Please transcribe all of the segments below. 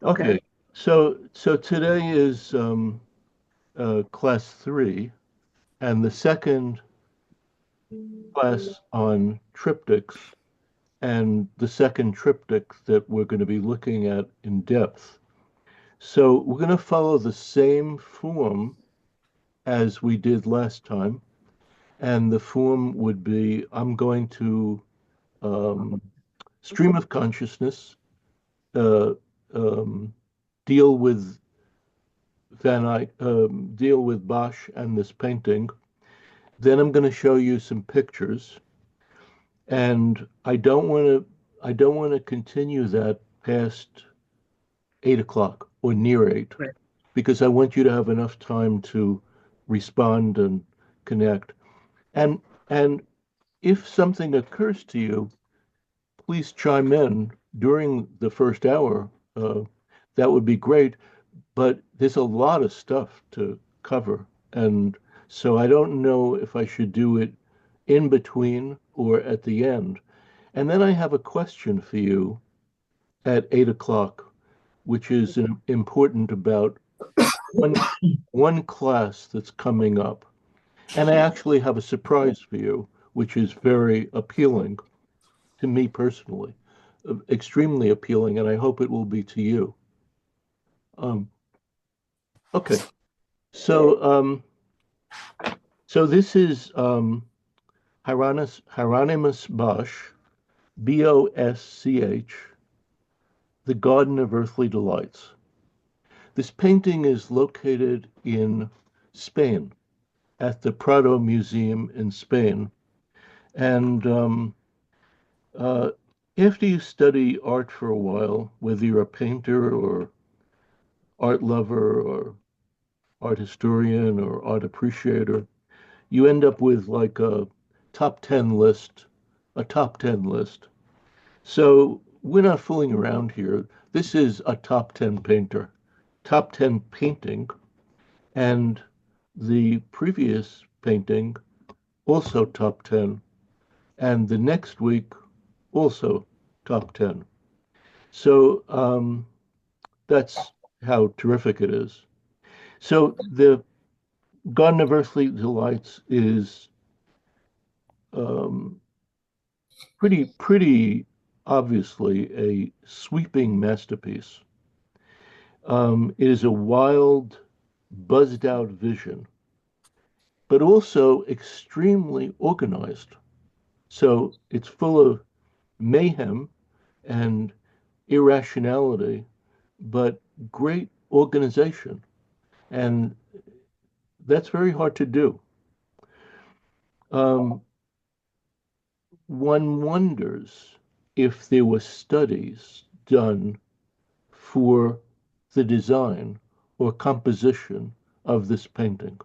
Okay. Okay, so today is class three, and the second class on triptychs, and the second triptych that we're going to be looking at in depth. So we're going to follow the same form as we did last time, and the form would be I'm going to um, stream of consciousness, uh, um, deal with deal with Bosch and this painting. Then I'm going to show you some pictures, and I don't want to continue that past 8 o'clock or near eight, Right. because I want you to have enough time to respond and connect. And and if something occurs to you, please chime in during the first hour. Uh, that would be great. But there's a lot of stuff to cover. And so I don't know if I should do it in between or at the end. And then I have a question for you at 8 o'clock, which is important about one, one class that's coming up. And I actually have a surprise for you, which is very appealing to me personally, extremely appealing, and I hope it will be to you. Um, okay, so this is Hieronymus Bosch, Bosch, The Garden of Earthly Delights. This painting is located in Spain at the Prado Museum in Spain. And uh, after you study art for a while, whether you're a painter or art lover or art historian or art appreciator, you end up with like top 10 list, a top 10 list. So we're not fooling around here. This is a top 10 painter, top 10 painting, and the previous painting also top 10, and the next week also top 10. So that's how terrific it is. So the Garden of Earthly Delights is um, pretty obviously a sweeping masterpiece. It is a wild, buzzed out vision, but also extremely organized. So it's full of mayhem and irrationality, but great organization. And that's very hard to do. Um, one wonders if there were studies done for the design or composition of this painting.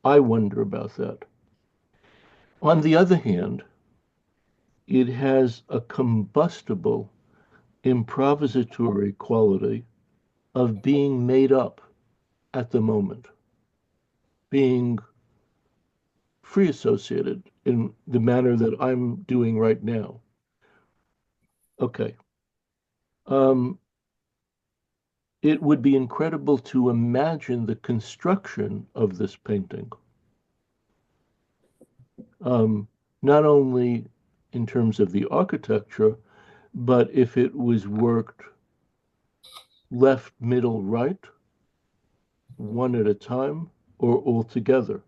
I wonder about that. On the other hand, it has a combustible, improvisatory quality of being made up at the moment, being free associated in the manner that I'm doing right now. Okay. Um, it would be incredible to imagine the construction of this painting, um, not only in terms of the architecture, but if it was worked left, middle, right, one at a time, or all together.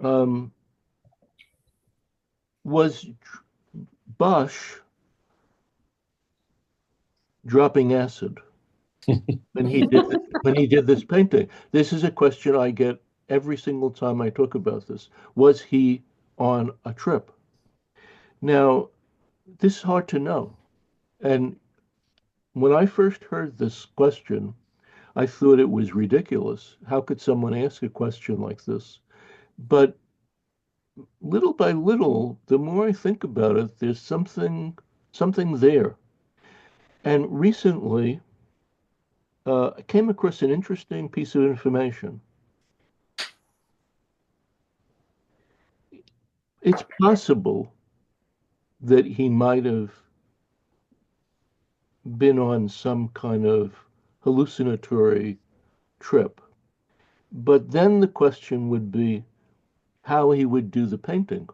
Um, was Bosch dropping acid when he did this painting? This is a question I get every single time I talk about this. Was he on a trip? Now, this is hard to know. And when I first heard this question, I thought it was ridiculous. How could someone ask a question like this? But little by little, the more I think about it, there's something there. And recently, I came across an interesting piece of information. It's possible that he might have been on some kind of hallucinatory trip. But then the question would be how he would do the painting.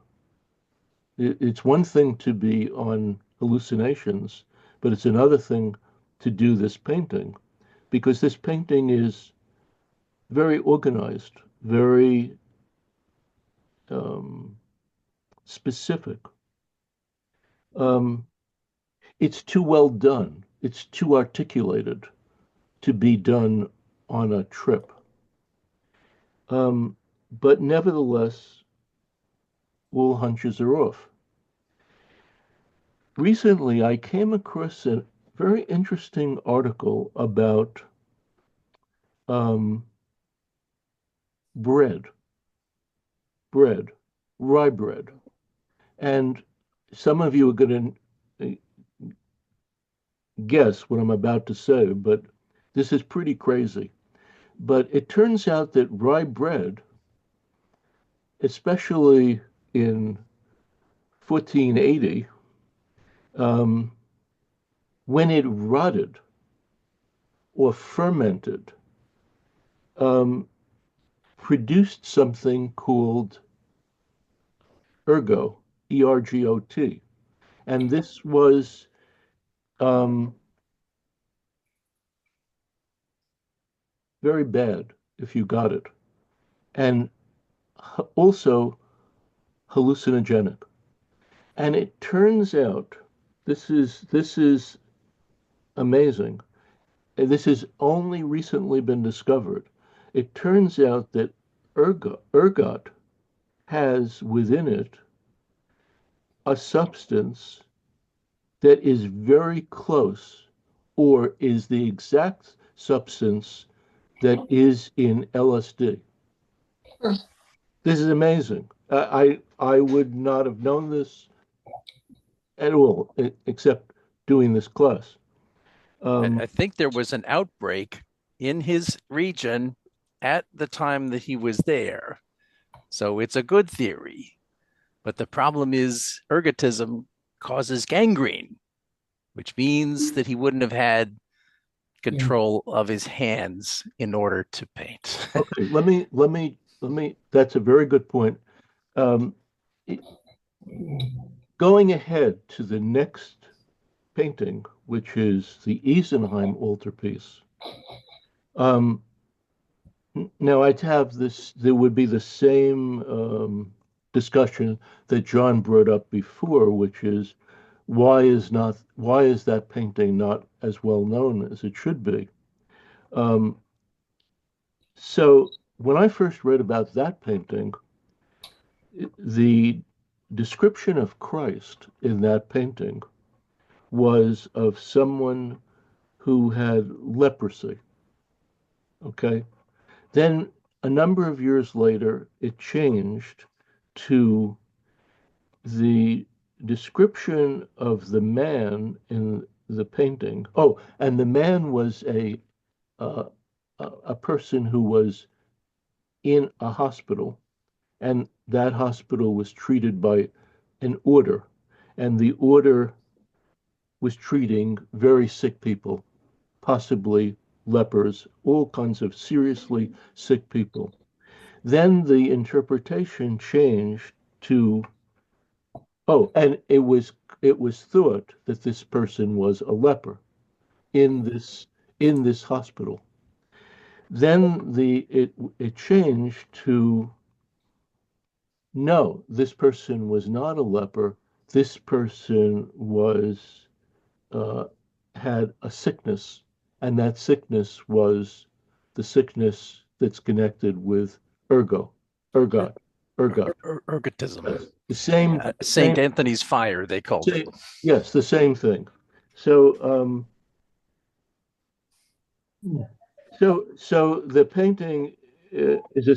It's one thing to be on hallucinations, but it's another thing to do this painting because this painting is very organized, very um, specific. Um, it's too well done. It's too articulated to be done on a trip. Um, but nevertheless, all hunches are off. Recently, I came across a very interesting article about um, bread, bread, rye bread. And some of you are going to guess what I'm about to say, but this is pretty crazy. But it turns out that rye bread, especially in 1480, um, when it rotted or fermented, um, produced something called ergot, ERGOT. And this was um, very bad if you got it, and also hallucinogenic. And it turns out this is amazing. And this has only recently been discovered. It turns out that ergot has within it a substance that is very close or is the exact substance that is in LSD. This is amazing. I would not have known this at all, except doing this class. I Um, think there was an outbreak in his region at the time that he was there. So it's a good theory. But the problem is ergotism causes gangrene, which means that he wouldn't have had control of his hands in order to paint. okay, let me. That's a very good point. Um, it- Going ahead to the next painting, which is the Isenheim altarpiece. Um, Now, I'd have this, there would be the same discussion that John brought up before, which is why is that painting not as well known as it should be? Um, so when I first read about that painting, the description of Christ in that painting was of someone who had leprosy. Okay. Then a number of years later, it changed to the description of the man in the painting. Oh, and the man was uh, a person who was in a hospital, and that hospital was treated by an order, and the order was treating very sick people, possibly lepers, all kinds of seriously sick people. Then the interpretation changed to, oh, and it was thought that this person was a leper in this hospital. Then it changed to, no, this person was not a leper. This person was uh, had a sickness, and that sickness was the sickness that's connected with ergo, ergot, ergot. Ergotism. Yes. The same, St. Anthony's fire, they called it. same, yes, the same thing. So, so the painting is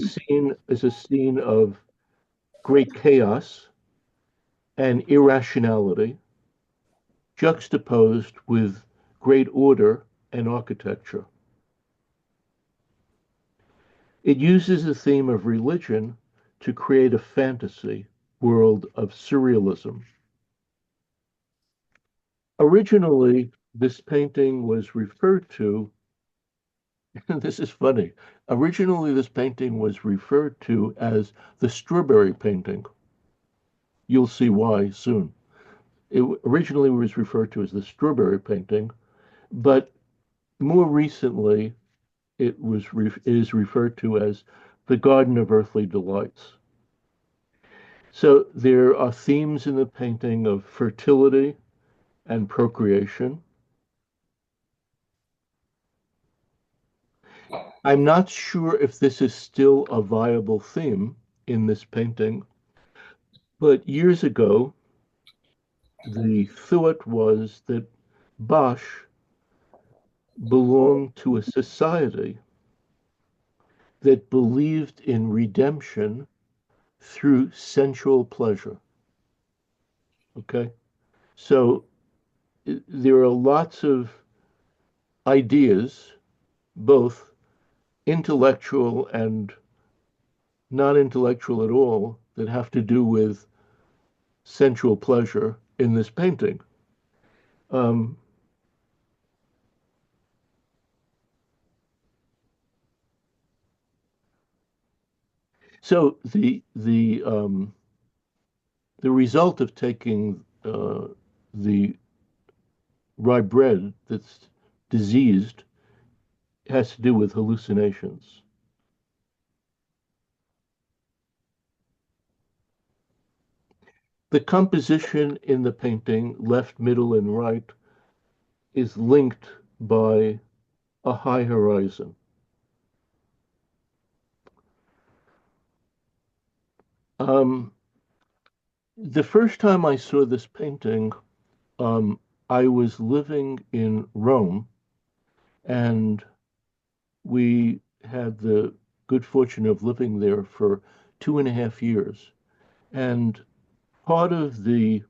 a scene of great chaos and irrationality, juxtaposed with great order and architecture. It uses the theme of religion to create a fantasy world of surrealism. Originally, this painting was referred to, this is funny. Originally, this painting was referred to as the strawberry painting. You'll see why soon. It originally was referred to as the strawberry painting, but more recently, it is referred to as the Garden of Earthly Delights. So there are themes in the painting of fertility and procreation. I'm not sure if this is still a viable theme in this painting, but years ago, the thought was that Bosch belonged to a society that believed in redemption through sensual pleasure. Okay. So there are lots of ideas, both intellectual and not intellectual at all, that have to do with sensual pleasure in this painting. Um, so the result of taking the rye bread that's diseased has to do with hallucinations. The composition in the painting, left, middle, and right, is linked by a high horizon. Um, the first time I saw this painting, I was living in Rome, and we had the good fortune of living there for 2.5 years. And part of the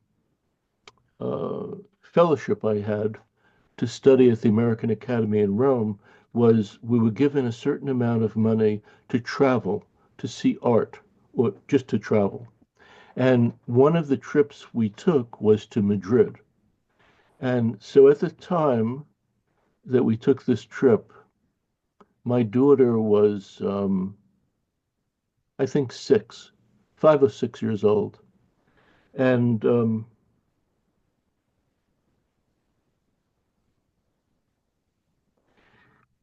fellowship I had to study at the American Academy in Rome was we were given a certain amount of money to travel, to see art, or just to travel. And one of the trips we took was to Madrid. And so at the time that we took this trip, my daughter was, I think, 5 or 6 years old. And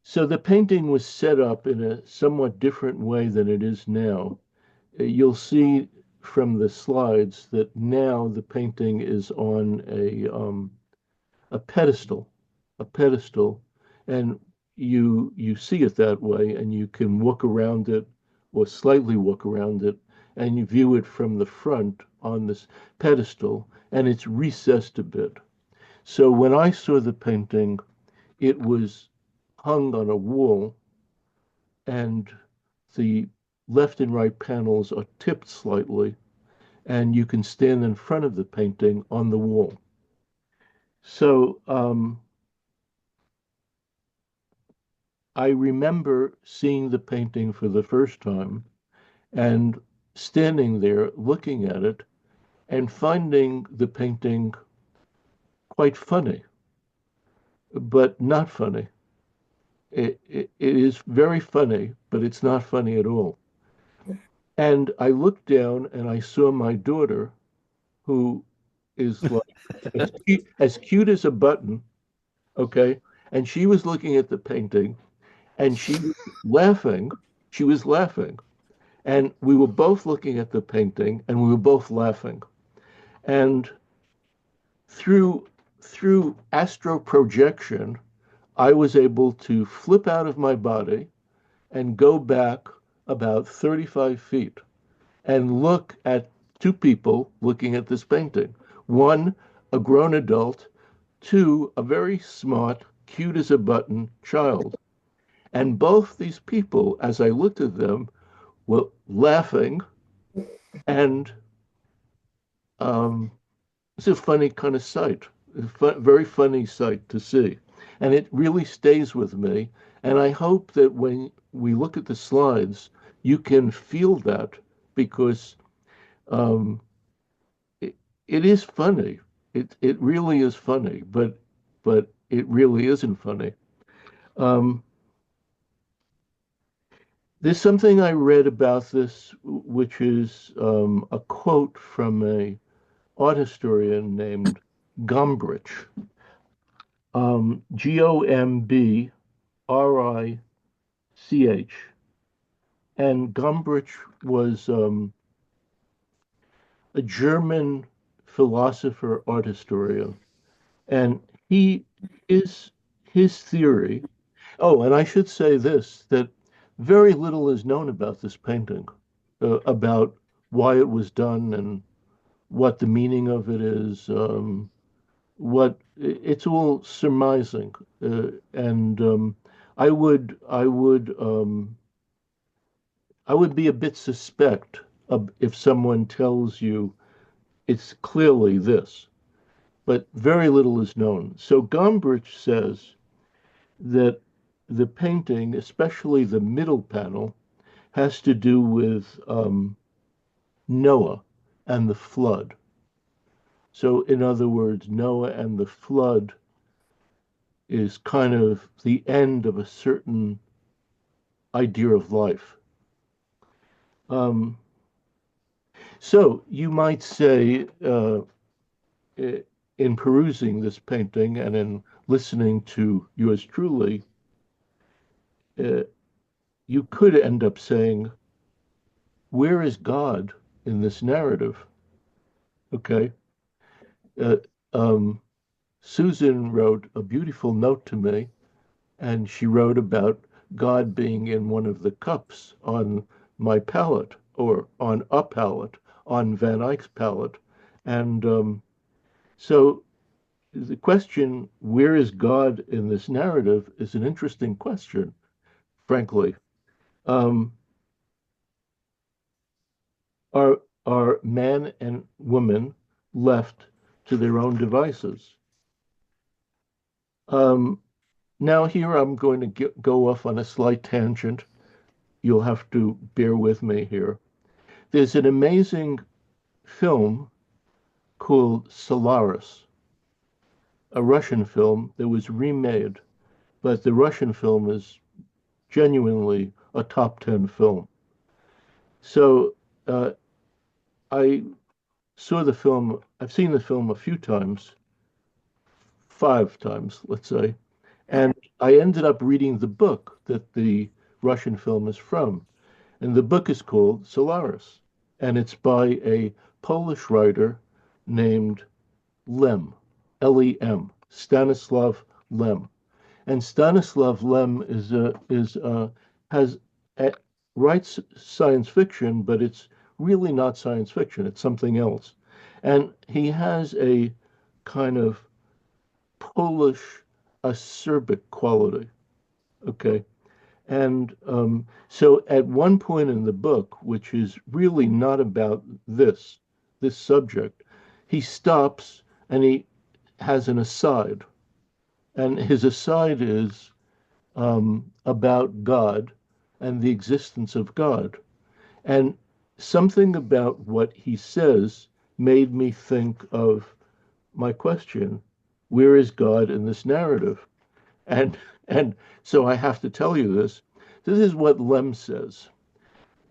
so the painting was set up in a somewhat different way than it is now. You'll see from the slides that now the painting is on a pedestal, a pedestal, and you see it that way, and you can walk around it or slightly walk around it, and you view it from the front on this pedestal, and it's recessed a bit. So when I saw the painting, it was hung on a wall, and the left and right panels are tipped slightly, and you can stand in front of the painting on the wall. So I remember seeing the painting for the first time and standing there looking at it and finding the painting quite funny, but not funny. It is very funny, but it's not funny at all. And I looked down and I saw my daughter, who is like as cute as a button, okay? And she was looking at the painting and she was laughing. She was laughing. And we were both looking at the painting and we were both laughing. And through through astro projection, I was able to flip out of my body and go back about 35 feet and look at two people looking at this painting. One, a grown adult, two, a very smart, cute as a button child. And both these people, as I looked at them, were laughing, and it's a funny kind of sight, very funny sight to see. And it really stays with me. And I hope that when we look at the slides, you can feel that because um, it, it is funny. It really is funny, but it really isn't funny. Um, there's something I read about this, which is a quote from a art historian named Gombrich, Gombrich. And Gombrich was a German philosopher, art historian. And he is his theory. Oh, and I should say this, that very little is known about this painting, about why it was done and what the meaning of it is. What it's all surmising, and I would be a bit suspect of if someone tells you it's clearly this, but very little is known. So Gombrich says that the painting, especially the middle panel, has to do with Noah and the flood. So, in other words, Noah and the flood is kind of the end of a certain idea of life. Um, so, you might say, in perusing this painting and in listening to yours truly, uh, you could end up saying, where is God in this narrative? Okay. Uh, um, Susan wrote a beautiful note to me, and she wrote about God being in one of the cups on my palette or on a palette, on Van Eyck's palette. And so the question, where is God in this narrative, is an interesting question, frankly. Um, are, are man and woman left to their own devices? Um, Now, here I'm going to go off on a slight tangent. You'll have to bear with me here. There's an amazing film called Solaris, a Russian film that was remade, but the Russian film is genuinely a top 10 film. So uh, I saw the film, I've seen the film a few times, 5 times, let's say, and I ended up reading the book that the Russian film is from. And the book is called Solaris, and it's by a Polish writer named Lem, Lem, Stanislav Lem. And Stanislav Lem has a, writes science fiction, but it's really not science fiction. It's something else. And he has a kind of Polish acerbic quality. Okay. And so at one point in the book, which is really not about this subject, he stops and he has an aside. And his aside is about God and the existence of God. And something about what he says made me think of my question, where is God in this narrative? And and so I have to tell you this. This is what Lem says.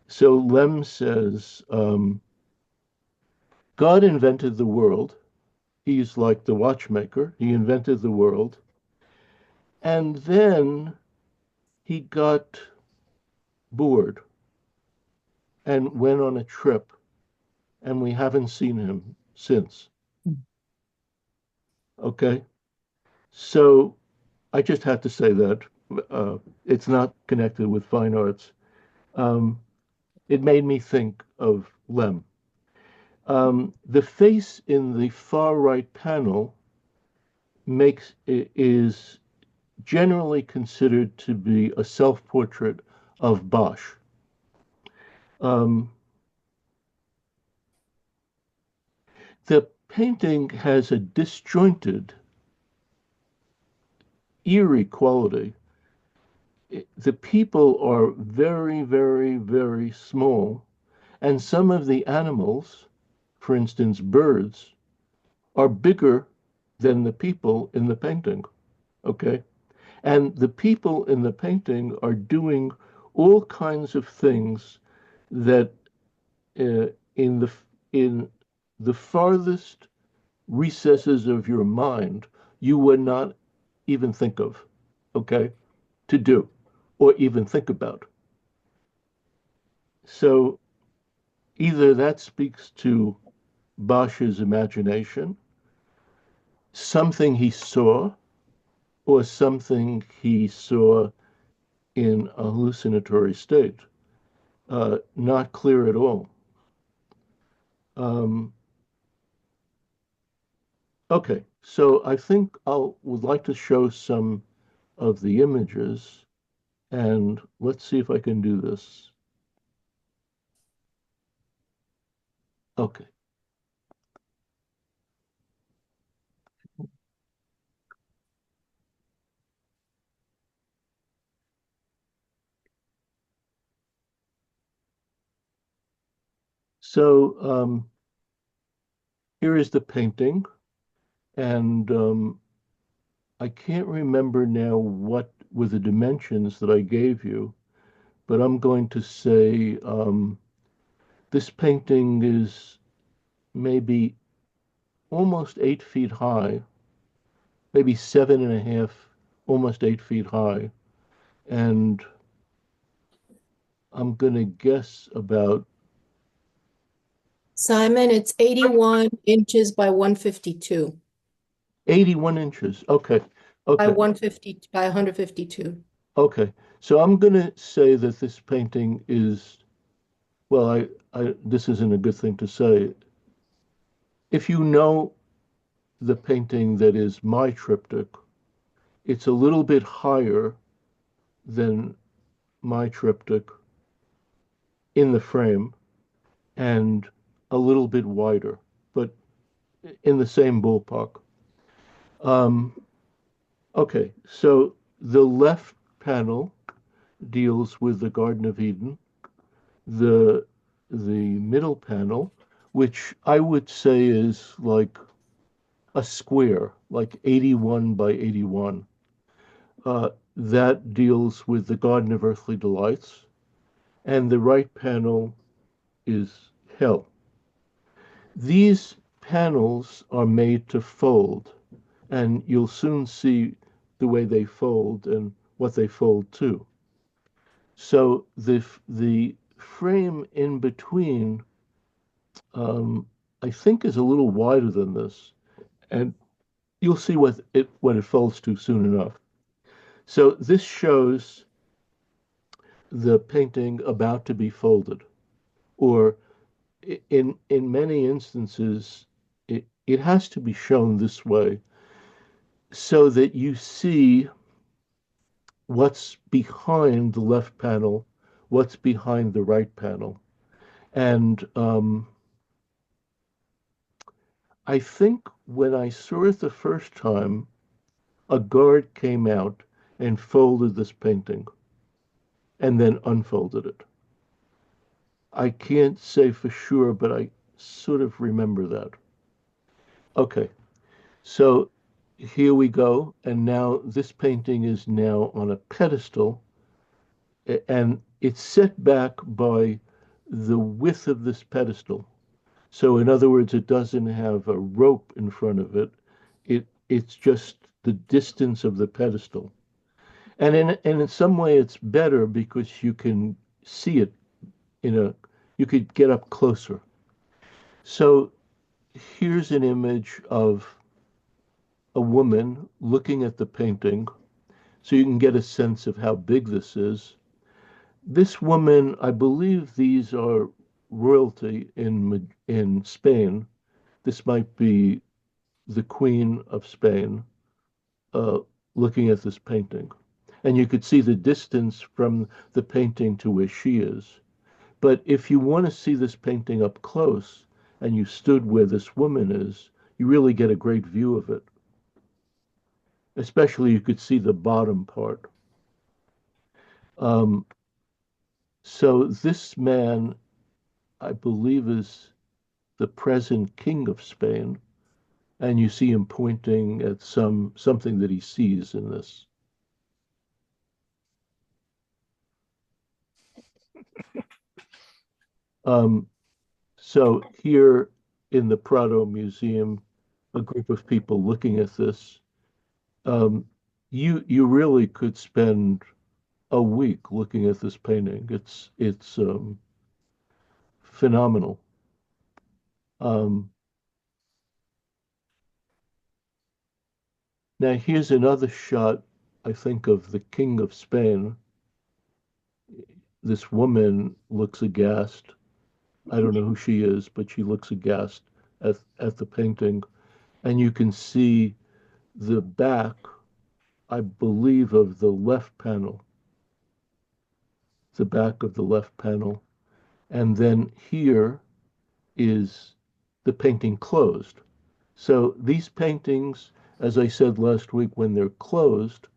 So Lem says, God invented the world. He's like the watchmaker. He invented the world. And then he got bored and went on a trip, and we haven't seen him since. Okay. So I just had to say that. It's not connected with fine arts. Um, it made me think of Lem. The face in the far right panel is generally considered to be a self-portrait of Bosch. Um, the painting has a disjointed, eerie quality. The people are very, very, very small, and some of the animals, for instance, birds, are bigger than the people in the painting. Okay. And the people in the painting are doing all kinds of things that uh, in the farthest recesses of your mind you would not even think of, okay, to do or even think about. So either that speaks to Bosch's imagination, something he saw, or something he saw in a hallucinatory state. Not clear at all. Um, okay, so I think I would like to show some of the images, and let's see if I can do this. Okay, so here is the painting, and I can't remember now what were the dimensions that I gave you, but I'm going to say this painting is maybe almost 8 feet high, maybe 7.5, almost 8 feet high. And I'm going to guess about Simon, it's 81 inches by 152 81 inches. Okay. by Okay. 150 by 152. Okay. So I'm going to say that this painting is, well, this isn't a good thing to say. If you know the painting that is my triptych, it's a little bit higher than my triptych in the frame and a little bit wider, but in the same ballpark. Um, okay, so the left panel deals with the Garden of Eden. The the middle panel, which I would say is like a square, like 81 by 81, that deals with the Garden of Earthly Delights, and the right panel is hell. These panels are made to fold, and you'll soon see the way they fold and what they fold to. So the frame in between, I think, is a little wider than this, and you'll see what it when it folds to soon enough. So this shows the painting about to be folded, or in many instances, it has to be shown this way so that you see what's behind the left panel, what's behind the right panel. And I think when I saw it the first time, a guard came out and folded this painting and then unfolded it. I can't say for sure, but I sort of remember that. Okay, so here we go. And now this painting is now on a pedestal, and it's set back by the width of this pedestal. So in other words, it doesn't have a rope in front of it. It's just the distance of the pedestal. And in some way it's better because you can see it in a you could get up closer. So here's an image of a woman looking at the painting so you can get a sense of how big this is. This woman, I believe these are royalty in Spain. This might be the Queen of Spain uh, looking at this painting. And you could see the distance from the painting to where she is. But if you want to see this painting up close and you stood where this woman is, you really get a great view of it. Especially you could see the bottom part. Um, so this man, I believe, is the present king of Spain. and you see him pointing at something that he sees in this. Um, so here in the Prado Museum, a group of people looking at this, um, you really could spend a week looking at this painting. It's phenomenal. Um, Now here's another shot, I think, of the King of Spain. This woman looks aghast. I don't know who she is, but she looks aghast at the painting. And you can see the back, I believe, of the left panel, the back of the left panel. And then here is the painting closed. So these paintings, as I said last week, when they're closed,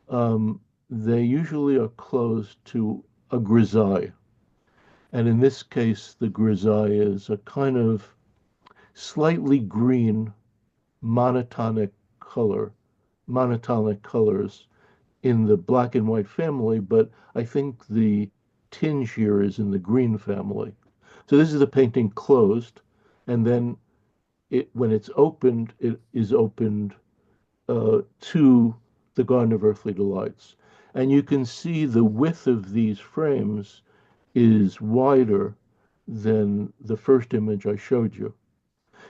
they usually are closed to a grisaille. And in this case, the grisaille is a kind of slightly green monotonic color, monotonic colors in the black and white family, but I think the tinge here is in the green family. So this is the painting closed, and then when it's opened, it is opened to the Garden of Earthly Delights. And you can see the width of these frames is wider than the first image I showed you.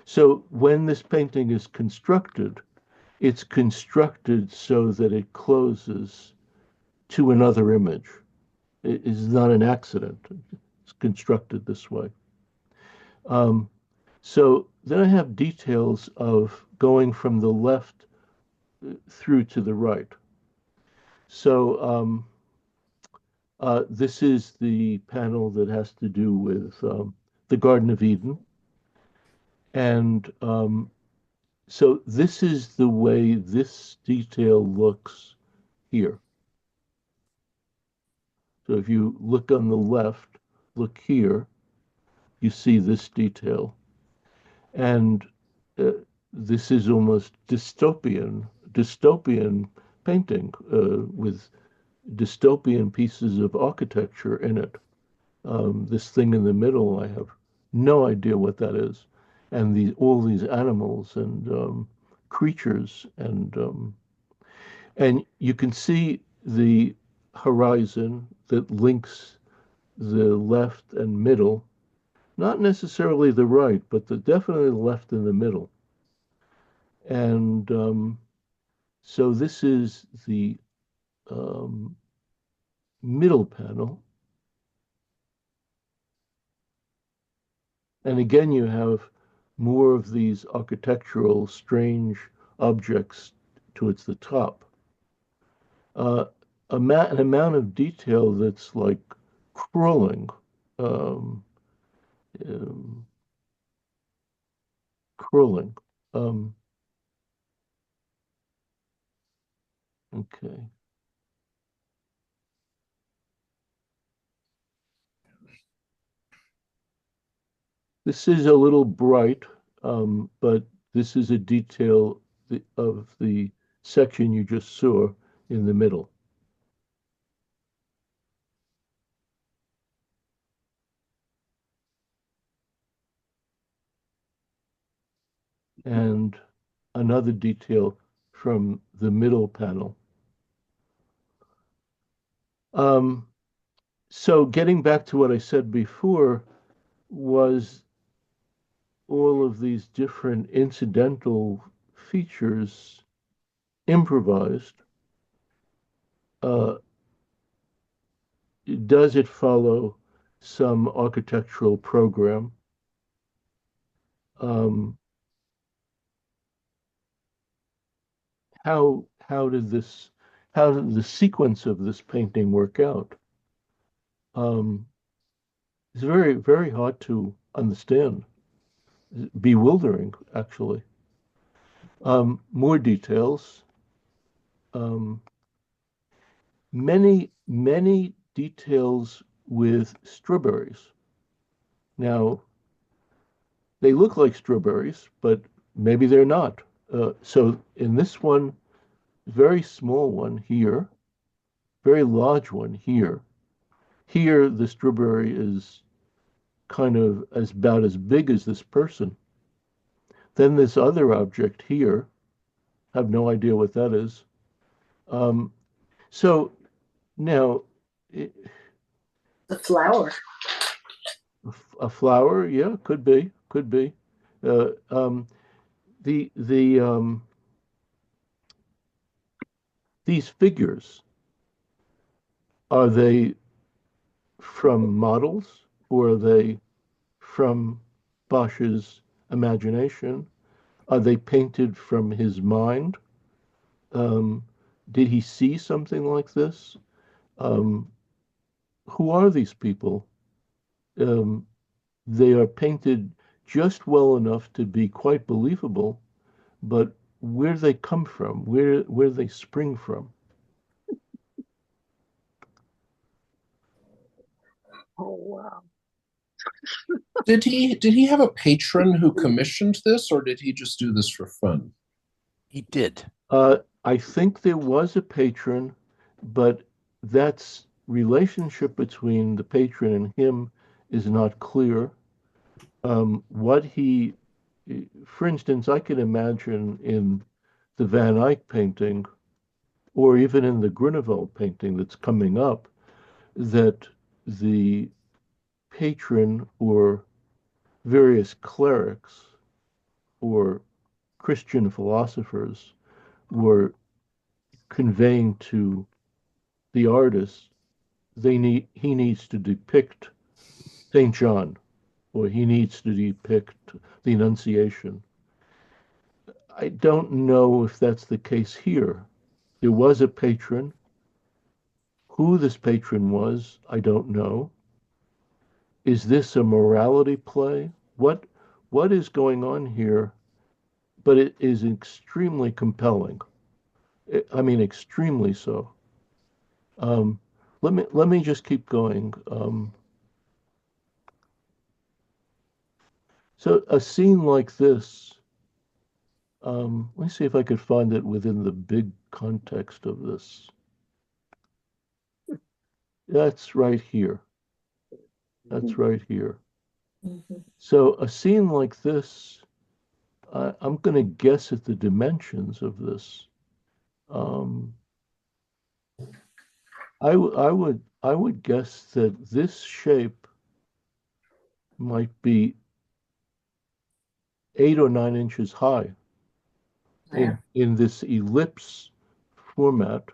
So when this painting is constructed, it's constructed so that it closes to another image. It is not an accident. It's constructed this way. Um, so then I have details of going from the left through to the right. So this is the panel that has to do with the Garden of Eden. And so this is the way this detail looks here. So if you look on the left, look here, you see this detail. And uh, this is almost dystopian painting with dystopian pieces of architecture in it. This thing in the middle, I have no idea what that is. And all these animals and creatures and you can see the horizon that links the left and middle, not necessarily the right, but definitely the left and the middle. And so this is the um, middle panel. And again, you have more of these architectural strange objects towards the top. Uh, an amount of detail that's like crawling, um, um, crawling. Um, okay. This is a little bright, but this is a detail of the section you just saw in the middle. And another detail from the middle panel. Um, so getting back to what I said before, was all of these different incidental features improvised? Uh, does it follow some architectural program? Um, how did this how did the sequence of this painting work out? Um, it's very hard to understand, bewildering actually. More details. Um, many details with strawberries. Now they look like strawberries, but maybe they're not. So in this one, very small one here, very large one here. Here, the strawberry is kind of as about as big as this person. Then this other object here, have no idea what that is. Um, so now, The flower. a flower, yeah, could be, could be. Uh, um, the these figures, are they from models or are they from Bosch's imagination? Are they painted from his mind? Um, did he see something like this? Um, who are these people? Um, they are painted just well enough to be quite believable, but where they come from, where they spring from. Oh, wow. Did he have a patron who commissioned this, or did he just do this for fun? He did. I think there was a patron, but that's relationship between the patron and him is not clear. What he, for instance, I can imagine in the Van Eyck painting, or even in the Grunewald painting that's coming up, that the patron or various clerics or Christian philosophers were conveying to the artist he needs to depict St. John or he needs to depict the Annunciation. I don't know if that's the case here. There was a patron. Who this patron was, I don't know. Is this a morality play? What is going on here? But it is extremely compelling. I mean, extremely so. Um, let me just keep going. So a scene like this, let me see if I could find it within the big context of this. That's right here. That's right here. Mhm. So a scene like this, I'm going to guess at the dimensions of this. Um, I would guess that this shape might be 8 or 9 inches high Yeah. in this ellipse format.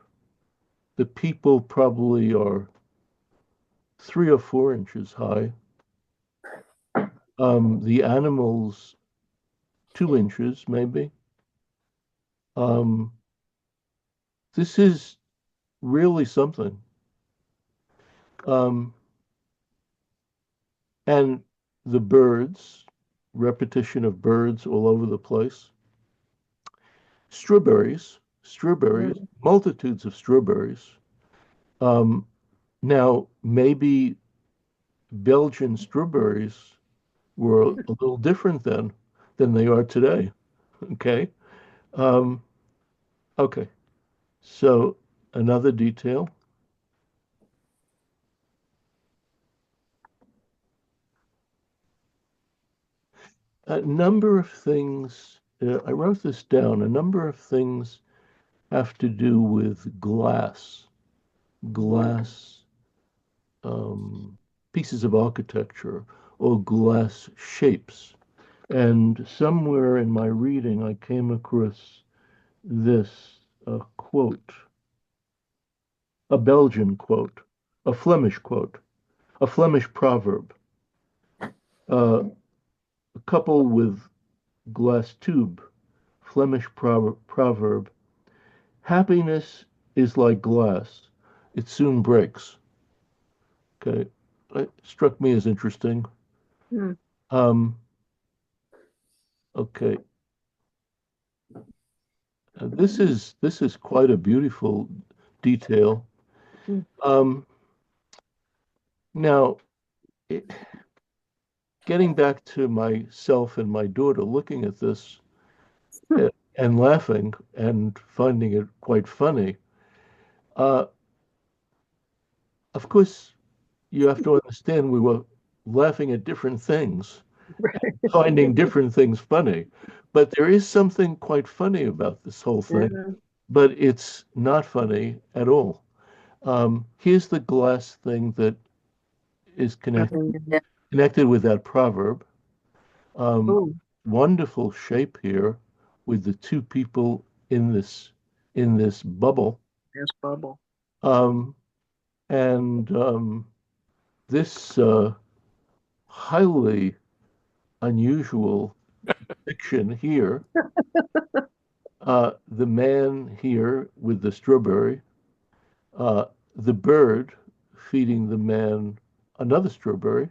The people probably are 3 or 4 inches high. The animals 2 inches maybe. Um, this is really something. Um, and the birds, repetition of birds all over the place. Strawberries, Mhm. multitudes of strawberries. Um, now, maybe Belgian strawberries were a little different then than they are today. Okay. Um, okay. So another detail. A number of things, I wrote this down, a number of things have to do with glass um, pieces of architecture or glass shapes. And somewhere in my reading, I came across this quote, a Belgian quote, a Flemish quote, a Flemish proverb, a couple with glass tube, Flemish proverb. Happiness is like glass. It soon breaks. Okay. It struck me as interesting. Mm. Um, okay. This is quite a beautiful detail. Mm. Um, now, it, getting back to myself and my daughter looking at this, and laughing and finding it quite funny. Uh, of course, you have to understand we were laughing at different things, finding different things funny. But there is something quite funny about this whole thing, Yeah. but it's not funny at all. Here's the glass thing that is Oh, yeah. connected with that proverb. Um, Oh, Wonderful shape here with the two people in this bubble. there's bubble. Um, and this highly unusual fiction here, the man here with the strawberry, uh, the bird feeding the man another strawberry,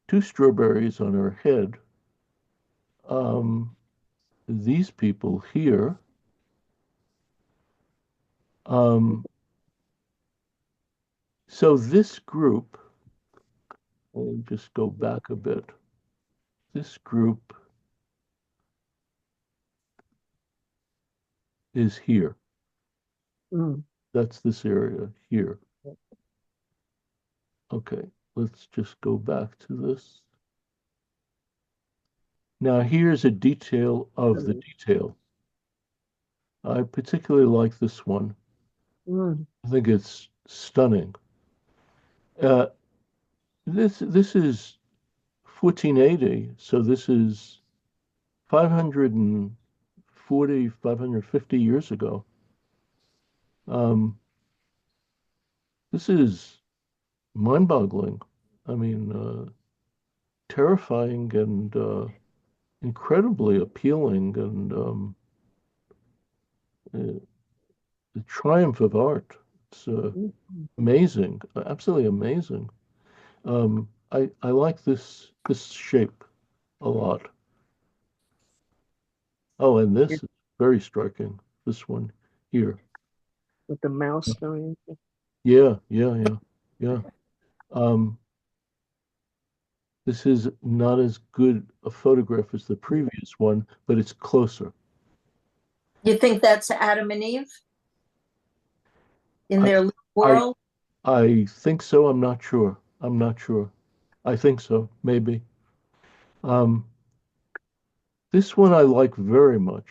two strawberries on her head. Um, these people here. Um, so this group, let me just go back a bit. This group is here. Mm. That's this area here. Okay, let's just go back to this. Now here's a detail of the detail. I particularly like this one. Mm. I think it's stunning. Uh, this is 1480, so this is 540, 550 years ago. Um, this is mind-boggling. I mean, terrifying and incredibly appealing, and uh, the triumph of art. It's Mm. amazing, absolutely amazing. I like this shape a lot. Oh, and Yeah, this is very striking. This one here. with the mouse going. Yeah, yeah, yeah, yeah. Um, this is not as good a photograph as the previous one, but it's closer. You think that's Adam and Eve in I, their little I, world? I think so. I'm not sure. I'm not sure. I think so, maybe. Um, this one I like very much.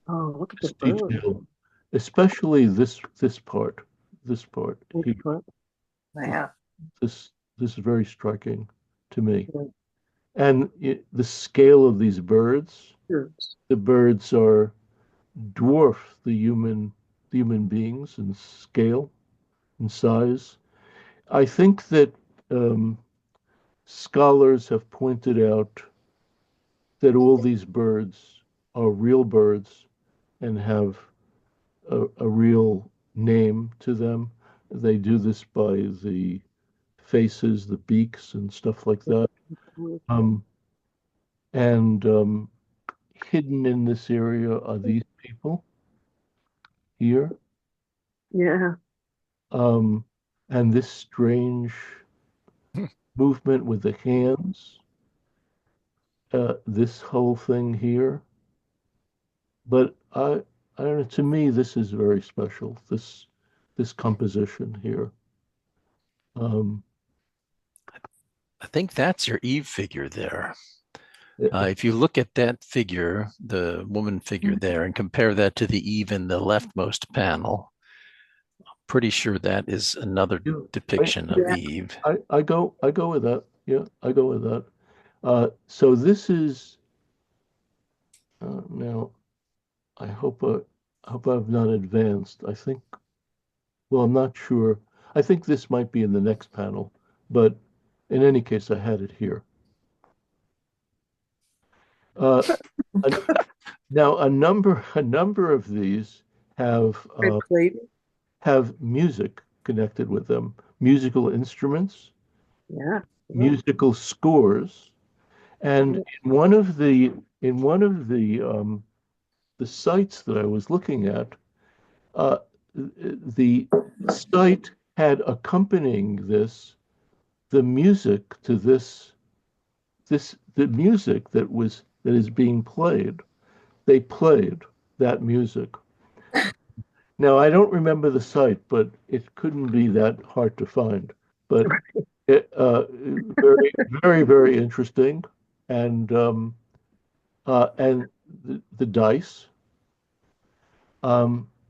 Oh, look at the This bird. detail, especially this part Which here. part? Yeah. This is very striking to me. Yeah, And the scale of these birds, birds. the birds are dwarf the human beings in scale and size. I think that um, scholars have pointed out that all these birds are real birds and have a real name to them. They do this by the faces, the beaks, and stuff like that. Um, and hidden in this area are these people here, Yeah, um, and this strange movement with the hands, this whole thing here. But I don't know. To me, this is very special. This composition here. Um, I think that's your Eve figure there. eh, If you look at that figure, the woman figure there, and compare that to the Eve in the leftmost panel, pretty sure that is another yeah, depiction of yeah. Eve. I go with that. Yeah, I go with that. So this is now. I hope I've not advanced. I think. Well, I'm not sure. I think this might be in the next panel, but in any case, I had it here. Uh, a- Now, a number of these Red plate. have music connected with them, musical instruments, Yeah. Yeah. musical scores, and Yeah. in one of the sites that I was looking at, uh, the site had accompanying this the music to this the music that was that is being played. They played that music. Now, I don't remember the site, but it couldn't be that hard to find. But it, very, very, very interesting. And the dice.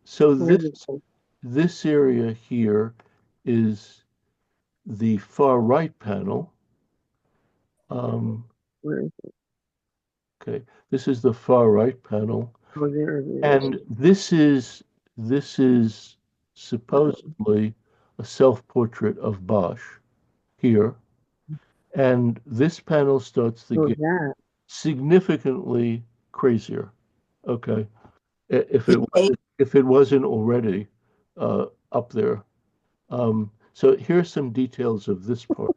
So Wonderful. this area here is the far right panel. Where is it? Okay, this is the far right panel, Oh, there it is. and this is supposedly a self-portrait of Bosch here, and this panel starts to Oh, get that. significantly crazier. Okay, if it Okay. if it wasn't already up there. So here's some details of this part.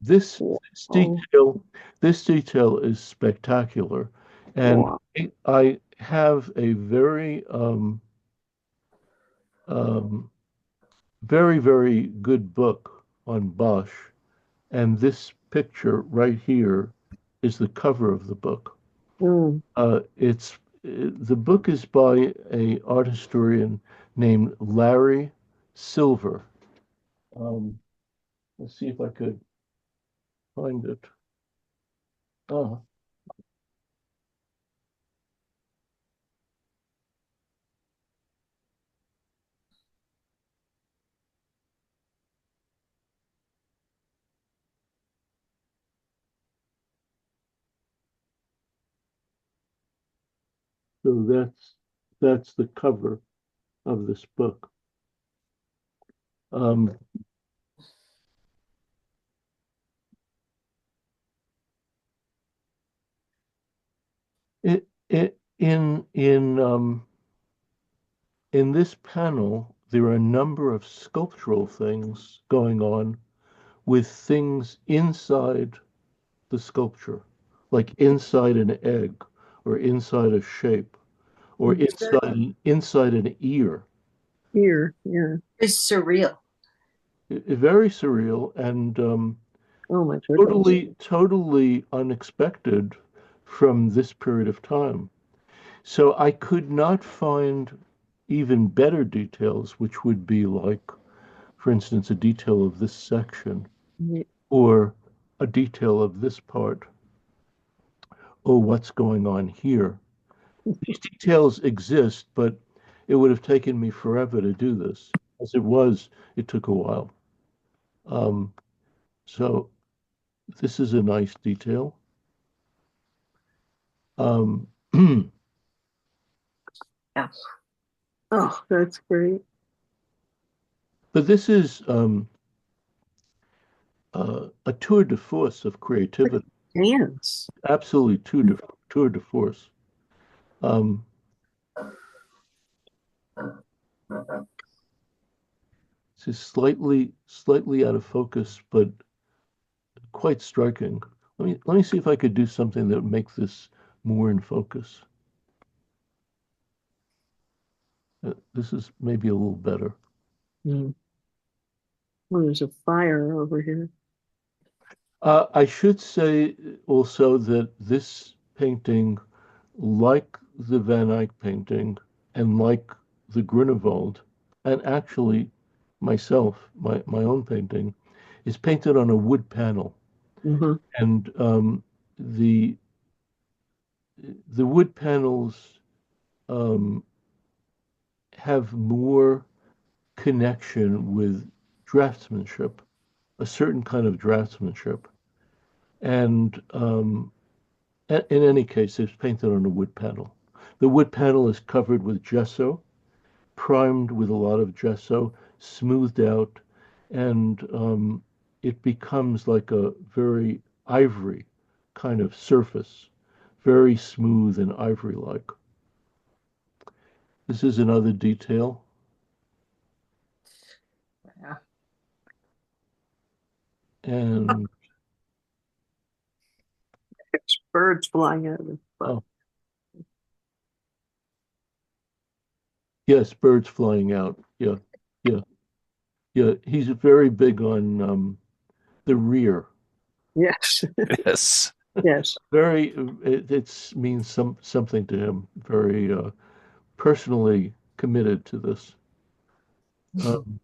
This this Oh, detail this detail is spectacular, and wow. I have a um, very very good book on Bosch, and this picture right here is the cover of the book. Mm, It's the book is by a art historian named Larry Silver. Um, let's see if I could find it. Ah, so that's the cover of this book. Um, it in this panel, there are a number of sculptural things going on with things inside the sculpture, like inside an egg or inside a shape or It's very, inside an ear. here, yeah. very surreal. Very surreal and Oh, my goodness. totally unexpected from this period of time. So I could not find even better details, which would be like, for instance, a detail of this section Yeah. or a detail of this part or what's going on here. These details exist, but it would have taken me forever to do this. As it was, it took a while. Um, so this is a nice detail. Um, Yeah. Oh, that's great. but this is a tour de force of creativity. Dance. Absolutely tour de force. Um, this is slightly out of focus, but quite striking. Let me see if I could do something that would make this more in focus. This is maybe a little better. Mm. Oh, there's a fire over here. I should say also that this painting, like the Van Eyck painting and like the Grunewald, and actually myself, my own painting, is painted on a wood panel. Uh-huh. And the the wood panels um, have more connection with draftsmanship, a certain kind of draftsmanship. And in any case, it's painted on a wood panel. The wood panel is covered with gesso, primed with a lot of gesso, smoothed out, and it becomes like a very ivory kind of surface, very smooth and ivory-like. This is another detail. Yeah. And There's birds flying out of the oh, yes, birds flying out. Yeah, yeah, yeah. He's very big on the rear. Yes, Yes. yes. Very, it means something to him. Very personally committed to this. Um,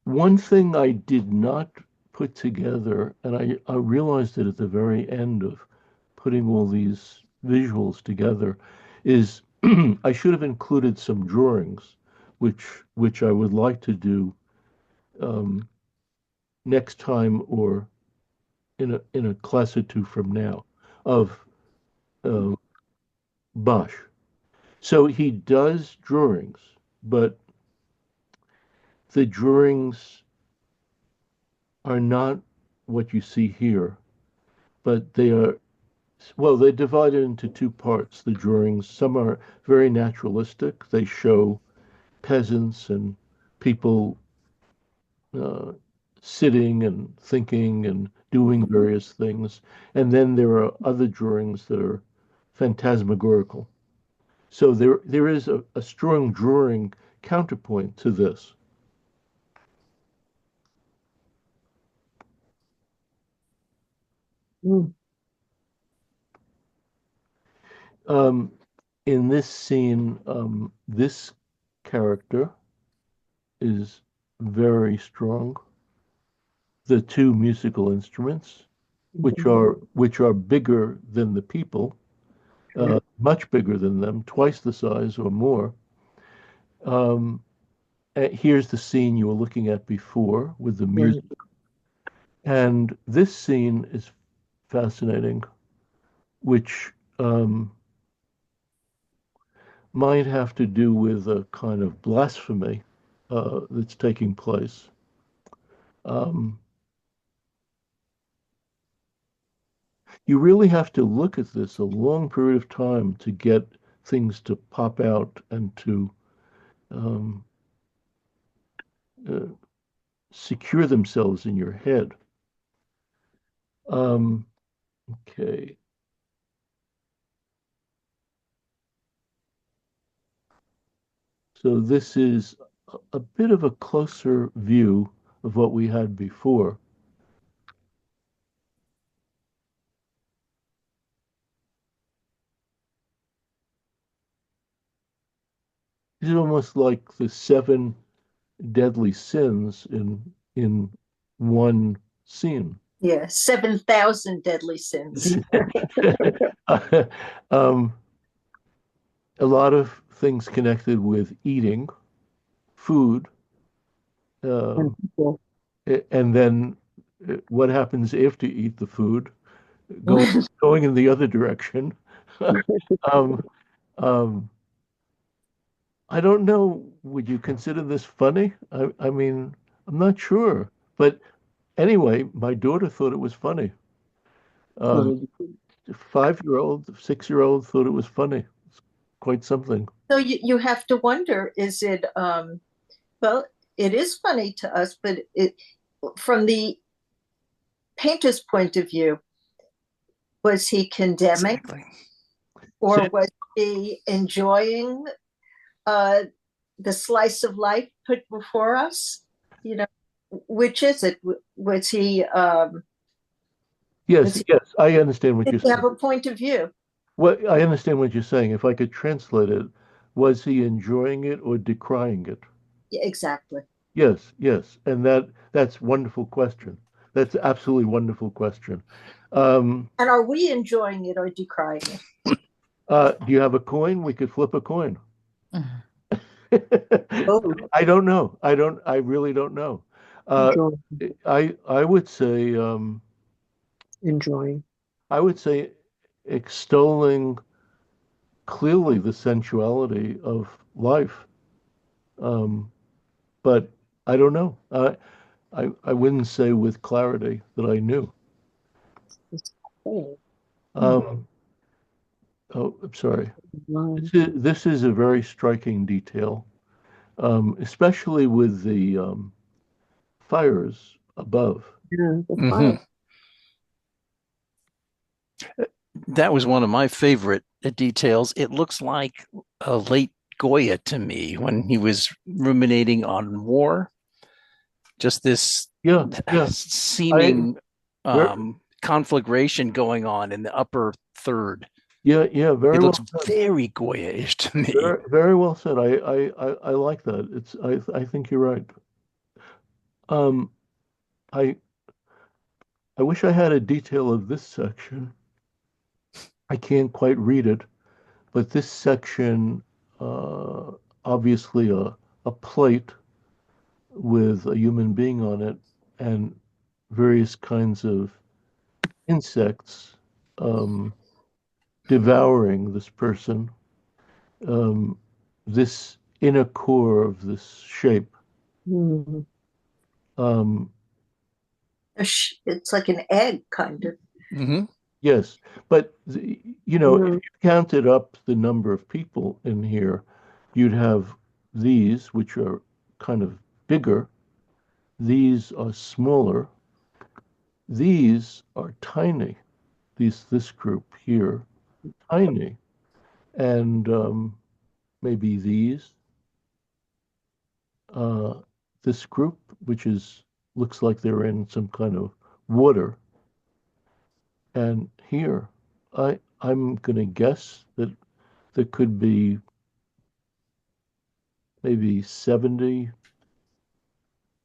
One thing I did not put together, and I realized it at the very end of putting all these visuals together, is I should have included some drawings, which I would like to do um, next time or in a class or two from now of uh, Bosch. So he does drawings, but the drawings are not what you see here, but they are, well, they're divided into two parts, the drawings. Some are very naturalistic. They show peasants and people uh, sitting and thinking and doing various things. And then there are other drawings that are phantasmagorical. So there is a strong drawing counterpoint to this. Mm, Um, in this scene, this character is very strong. The two musical instruments, mhm. which are bigger than the people, Yeah, much bigger than them, twice the size or more. Um, Here's the scene you were looking at before with the right. music, and this scene is fascinating, which might have to do with a kind of blasphemy that's taking place. Um, you really have to look at this a long period of time to get things to pop out and to um, uh, secure themselves in your head. Um, okay. So this is a bit of a closer view of what we had before. It's almost like the seven deadly sins in one scene. Yeah, 7,000 deadly sins. um, a lot of things connected with eating, food, And um, people, and then what happens after you eat the food, going going in the other direction. um, um, I don't know. Would you consider this funny? I mean, I'm not sure. But anyway, my daughter thought it was funny. Um, um, 5-year-old, 6-year-old thought it was funny. It's quite something. So you have to wonder, is it, well, it is funny to us, but from the painter's point of view, was he condemning Exactly. or was he enjoying uh, the slice of life put before us? You know, which is it? Was he, Yes, was he, yes, I understand what did you're he saying. have a point of view? What I understand what you're saying. If I could translate it, was he enjoying it or decrying it? Yeah, exactly. Yes, yes, and that's wonderful question. That's absolutely wonderful question. And are we enjoying it or decrying it? Do you have a coin? We could flip a coin. Oh, I don't know. I really don't know. Uh, enjoying, I would say enjoying. I would say extolling clearly the sensuality of life. Um, but I don't know. I wouldn't say with clarity that I knew. It's cool. Um, oh, I'm sorry. Line. This is a very striking detail, especially with the fires above. Yeah, the Hmm. fire. That was one of my favorite details. It looks like a late Goya to me when he was ruminating on war. Just this Yeah, yeah. I seeming very, conflagration going on in the upper third. yeah, yeah, It very looks well said. very Goya-ish to me. Very, very well said. I like that. I think you're right. Um, I I wish I had a detail of this section. I can't quite read it, but this section, uh, obviously a plate with a human being on it and various kinds of insects um, devouring this person. Um, this inner core of this shape. Hmm. Um, It's like an egg, kind of. Mm-hmm. yes, but if Yeah. you counted up the number of people in here, you'd have these, which are kind of bigger. These are smaller. These are tiny. This group here, tiny, and maybe these. Uh, this group, which is looks like they're in some kind of water, and here, I'm gonna guess that there could be maybe 70,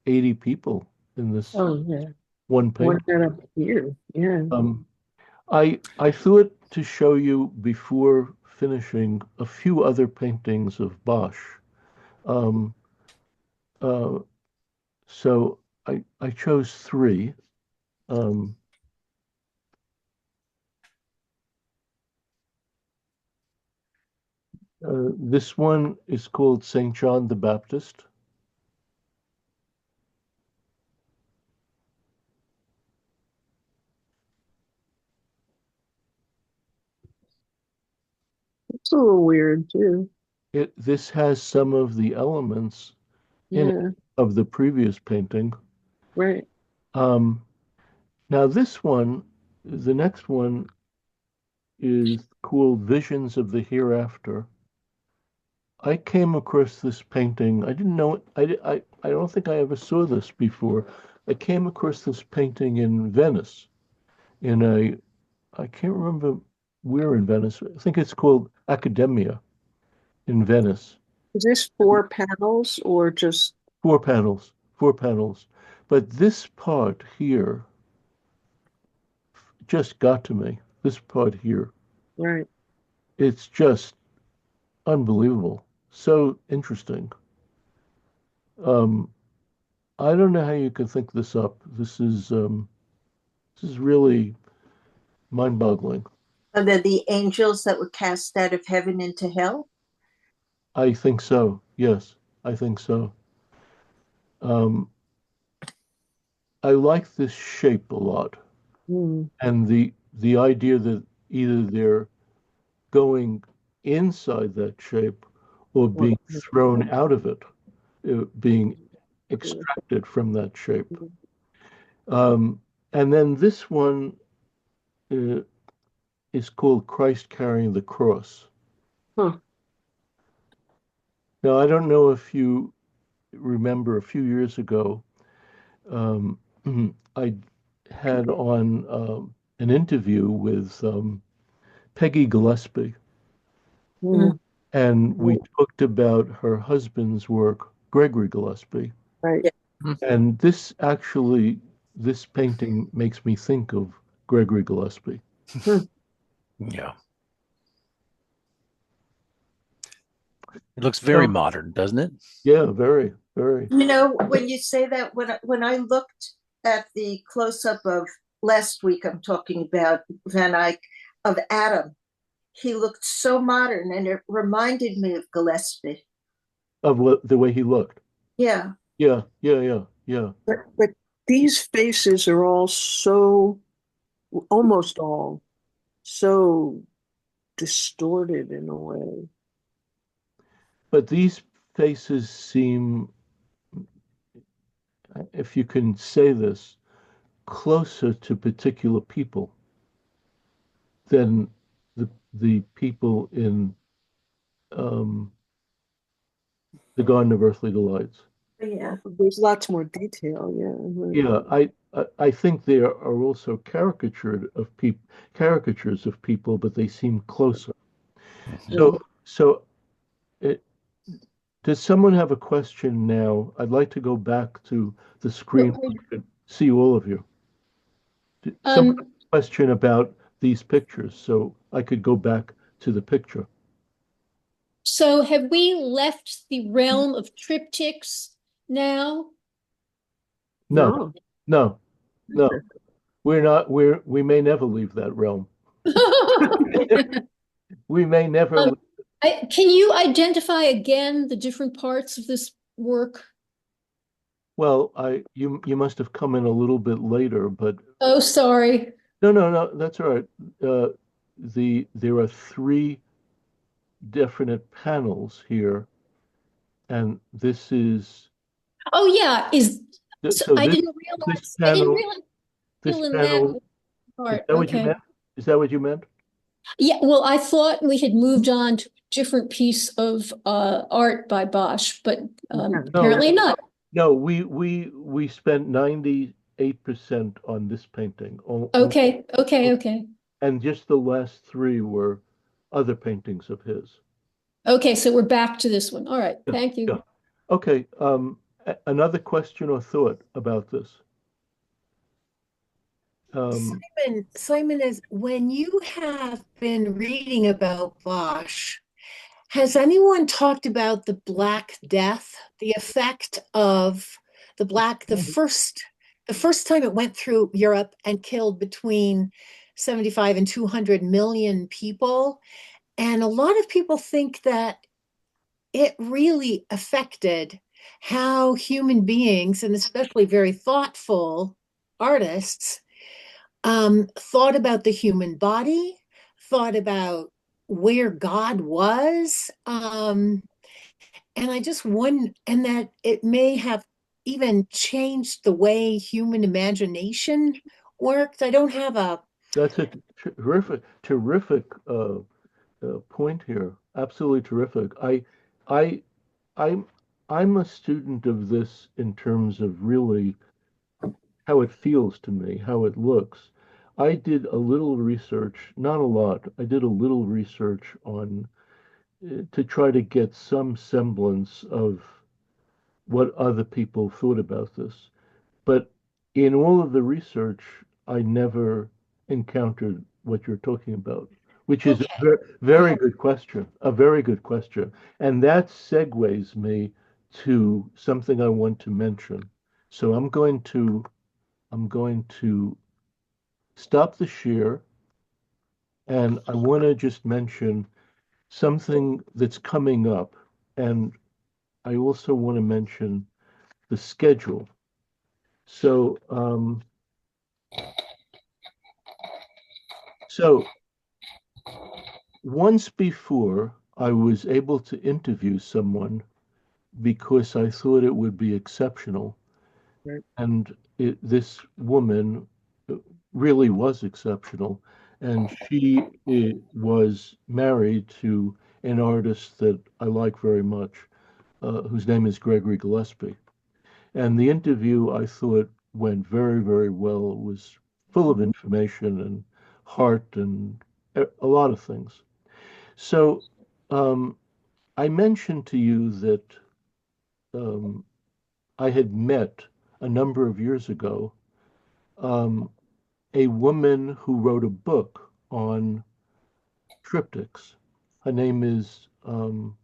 80 people in this Oh, yeah. one One paint. that up here. Yeah. Um, I thought to show you before finishing a few other paintings of Bosch. Um, uh, so I chose three. Um, this one is called Saint John the Baptist. It's a little weird too. This has some of the elements in it Yeah. of the previous painting. Right. Um, now this one, the next one is called Visions of the Hereafter. I came across this painting. I didn't know it. I don't think I ever saw this before. I came across this painting in Venice in I can't remember where in Venice. I think it's called Academia in Venice. Is this 4 panels or just Four panels, four panels. But this part here just got to me. This part here. right? It's just unbelievable. So interesting. Um, I don't know how you can think this up. This is really mind-boggling. Are they the angels that were cast out of heaven into hell? I think so. Yes, I think so. Um, I like this shape a lot, Hmm. and the idea that either they're going inside that shape or Well, being thrown out of it, being extracted from that shape. Um, and then this one uh, is called Christ carrying the cross. huh. Now, I don't know if you remember a few years ago, um, I had on an interview with Peggy Gillespie, Mm. Hmm. and we talked about her husband's work, Gregory Gillespie. Right. Yeah. And this painting makes me think of Gregory Gillespie. Hmm. Yeah. It looks very Oh, modern, doesn't it? yeah, very, very. When you say that, when I looked at the close up of last week, I'm talking about Van Eyck of Adam. He looked so modern, and it reminded me of Gillespie. Of what the way he looked. Yeah, Yeah, yeah, yeah, yeah. But these faces are all so, almost all so distorted in a way. But these faces seem, if you can say this, closer to particular people than the people in um, The Garden of Earthly Delights. Yeah. There's lots more detail, yeah. Yeah, I think there are also caricatures of people, but they seem closer. Mhm. So it, does someone have a question now? I'd like to go back to the screen so I could see all of you. Someone have Um, a question about these pictures, so I could go back to the picture. so have we left the realm of triptychs now? No, No. no, no. We're not. We may never leave that realm. We may never. Um, can you identify again the different parts of this work? Well, you must have come in a little bit later, but Oh, sorry. no, that's all right. Uh, there are three definite panels here, and this is Oh, yeah. So so I this didn't this realize. I didn't panel realize this fill in that panel is part. that what you Okay. meant? Is that what you meant? Yeah. Well, I thought we had moved on to a different piece of art by Bosch, but Yeah. No, apparently not. no. We spent 98% on this painting, Okay. Okay. Okay. and just the last three were other paintings of his. Okay. So we're back to this one. All right. Yeah, Thank you. yeah. Okay. Another question or thought about this? Um, Simon, is when you have been reading about Bosch, has anyone talked about the Black Death, the effect of the first time it went through Europe and killed between 75 and 200 million people? And a lot of people think that it really affected how human beings, and especially very thoughtful artists, thought about the human body, thought about where God was. And I just wonder, and that it may have even changed the way human imagination worked. I don't have a, that's a terrific point here. Absolutely terrific. I, I'm, I'm a student of this in terms of really how it feels to me, how it looks. I did a little research, not a lot. I did a little research on to try to get some semblance of what other people thought about this. But in all of the research, I never encountered what you're talking about, which is a okay. very good question, a very good question. And that segues me to something I want to mention. So I'm going to stop the share, and I want to just mention something that's coming up. And I also want to mention the schedule. So, so once before, I was able to interview someone because I thought it would be exceptional. Right. And this woman really was exceptional. And she was married to an artist that I like very much, whose name is Gregory Gillespie. And the interview I thought went very, very well. It was full of information and heart and a lot of things. So um, I mentioned to you that um, I had met a number of years ago um, a woman who wrote a book on triptychs. Her name is, um,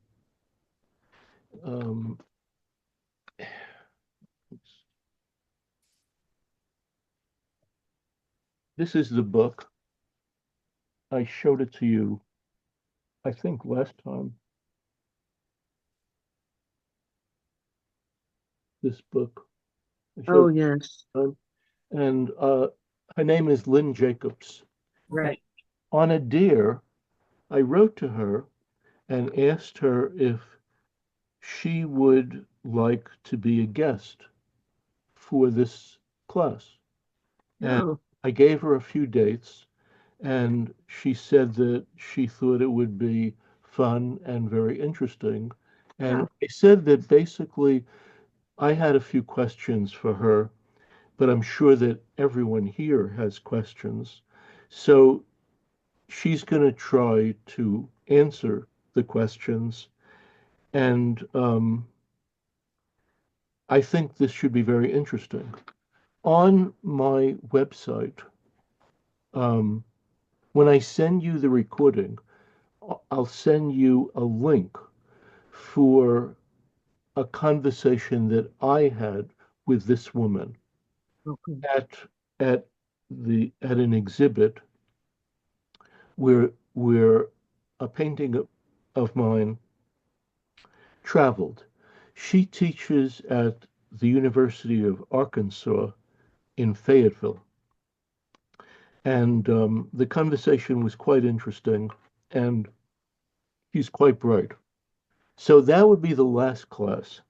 this is the book. I showed it to you, I think, last time. This book. I showed Oh, it yes. last time. And her name is Lynn Jacobs. And Right. on a dare, I wrote to her and asked her if she would like to be a guest for this class. And Oh, I gave her a few dates, and she said that she thought it would be fun and very interesting. And I said that basically I had a few questions for her, but I'm sure that everyone here has questions. So she's going to try to answer the questions. And I think this should be very interesting. On my website, um, when I send you the recording, I'll send you a link for a conversation that I had with this woman Okay. at at an exhibit where a painting of mine traveled. She teaches at the University of Arkansas in Fayetteville. And the conversation was quite interesting, and he's quite bright. So that would be the last class.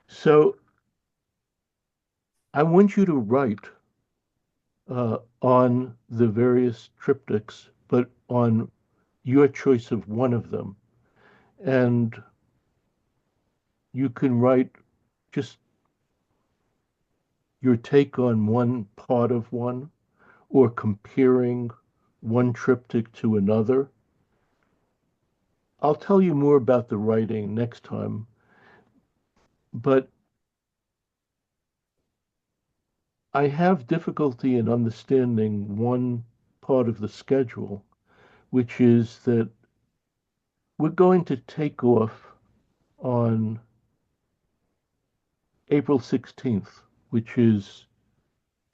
So I want you to write on the various triptychs, but on your choice of one of them. And you can write just your take on one part of one, or comparing one triptych to another. I'll tell you more about the writing next time, but I have difficulty in understanding one part of the schedule, which is that we're going to take off on April 16th, which is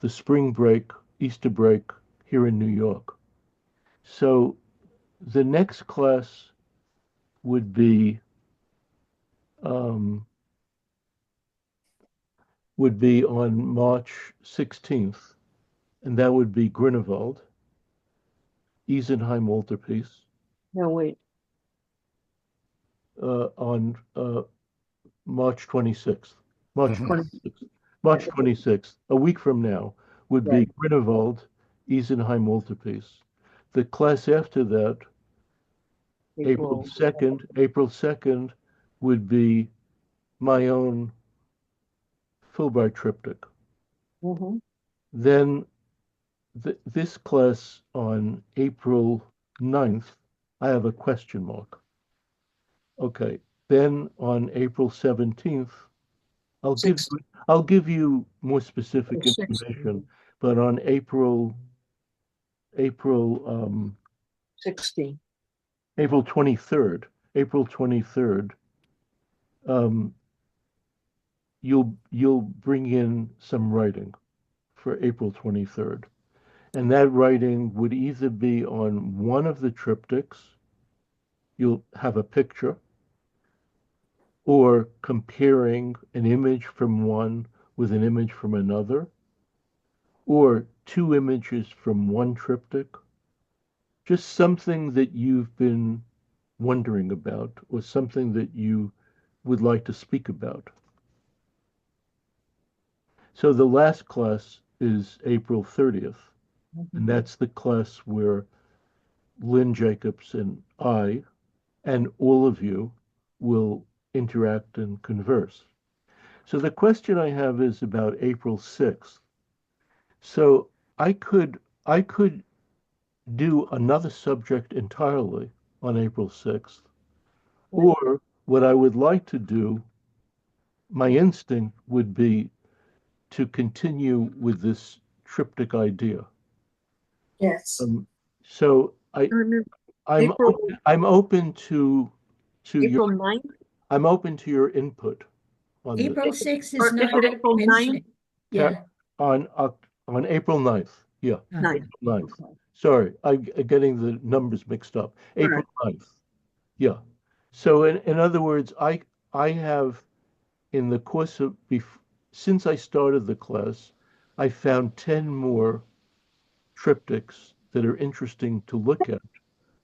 the spring break, Easter break here in New York. So the next class would be um, on March 16th, and that would be Grinevald, Isenheim Altarpiece, No, wait. on March 26th. March Mhm. 26th. March 26th, a week from now, would be Right. Grinevald, Isenheim Altarpiece. The class after that, April April. 2nd, April 2nd would be my own Fulbright triptych. Mhm. Then this class on April 9th, I have a question mark. Okay. Then on April 17th, I'll give Six, I'll give you more specific six, information, but on April 16. April 23rd, April 23rd, um, you'll bring in some writing for April 23rd. And that writing would either be on one of the triptychs, you'll have a picture, or comparing an image from one with an image from another, or two images from one triptych, just something that you've been wondering about, or something that you would like to speak about. So the last class is April 30th, and that's the class where Lynn Jacobs and I and all of you will interact and converse. So the question I have is about April 6th. So I could do another subject entirely on April 6th, Right. or what I would like to do, my instinct would be to continue with this triptych idea. Yes. So And I'm April, I'm open to your April 9th, I'm open to your input on this. April 6th is or is not it April 9th? Wednesday. Yeah. On on April 9th. Yeah, Uh-huh. 9th. April 9th. Okay. Sorry, I'm getting the numbers mixed up. April Right. 9th. Yeah. So in other words, I have in the course of since I started the class, I found 10 more triptychs that are interesting to look at,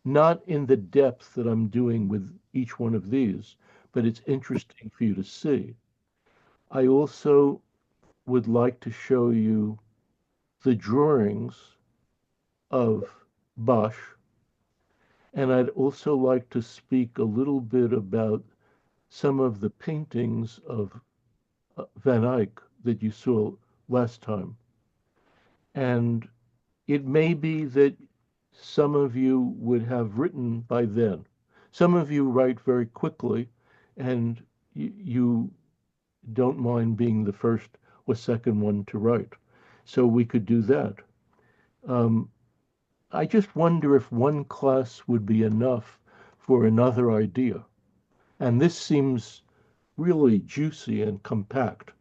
not in the depth that I'm doing with each one of these, but it's interesting for you to see. I also would like to show you the drawings of Bosch, and I'd also like to speak a little bit about some of the paintings of Van Eyck that you saw last time. And it may be that some of you would have written by then. Some of you write very quickly, and you don't mind being the first or second one to write. So we could do that. Um, I just wonder if one class would be enough for another idea. And this seems really juicy and compact.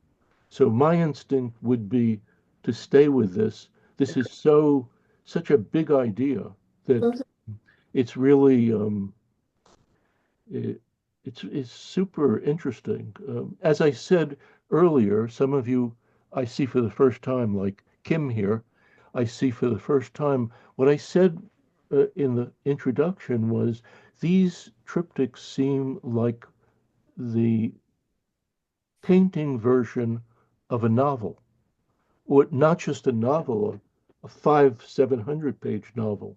So my instinct would be to stay with this. This is such a big idea that it's really it, it's super interesting. As I said earlier, some of you I see for the first time, like Kim here, I see for the first time. What I said in the introduction was these triptychs seem like the painting version of a novel, or not just a novel, a 700 page novel,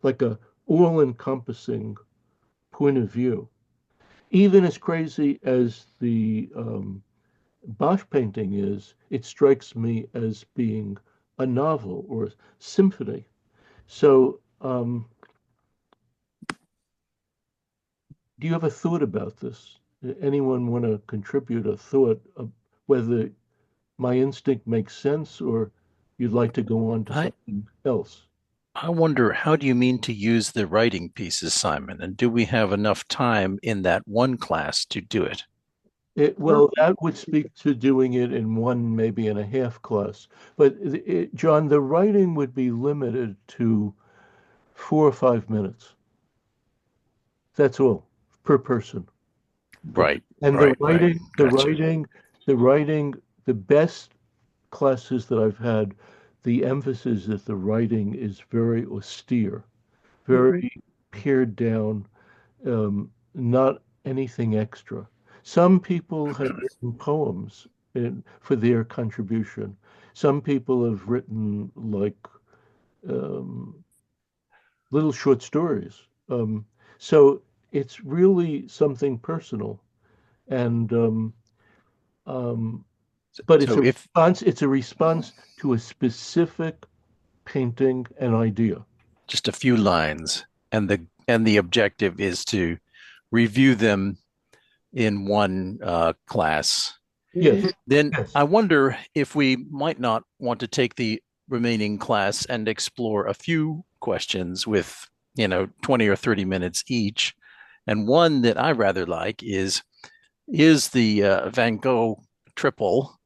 like a all-encompassing point of view. Even as crazy as the Bosch painting is, it strikes me as being a novel or a symphony. So, do you have a thought about this? Anyone want to contribute a thought of whether my instinct makes sense or you'd like to go on to I something else? I wonder, how do you mean to use the writing pieces, Simon? And do we have enough time in that one class to do it? Well, that would speak to doing it in one, maybe in a half class. But John, the writing would be limited to 4 or 5 minutes. That's all per person. Right, And right, right. Gotcha. the best classes that I've had, the emphasis that the writing is very austere, Mhm. very pared down, not anything extra. Some people have written poems for their contribution. Some people have written like um, little short stories. So it's really something personal, and um, but So if It's a response to a specific painting and idea. just a few lines, and the objective is to review them in one class, Yes, Mhm. then yes. I wonder if we might not want to take the remaining class and explore a few questions with, 20 or 30 minutes each. And one that I rather like is the Van Gogh triple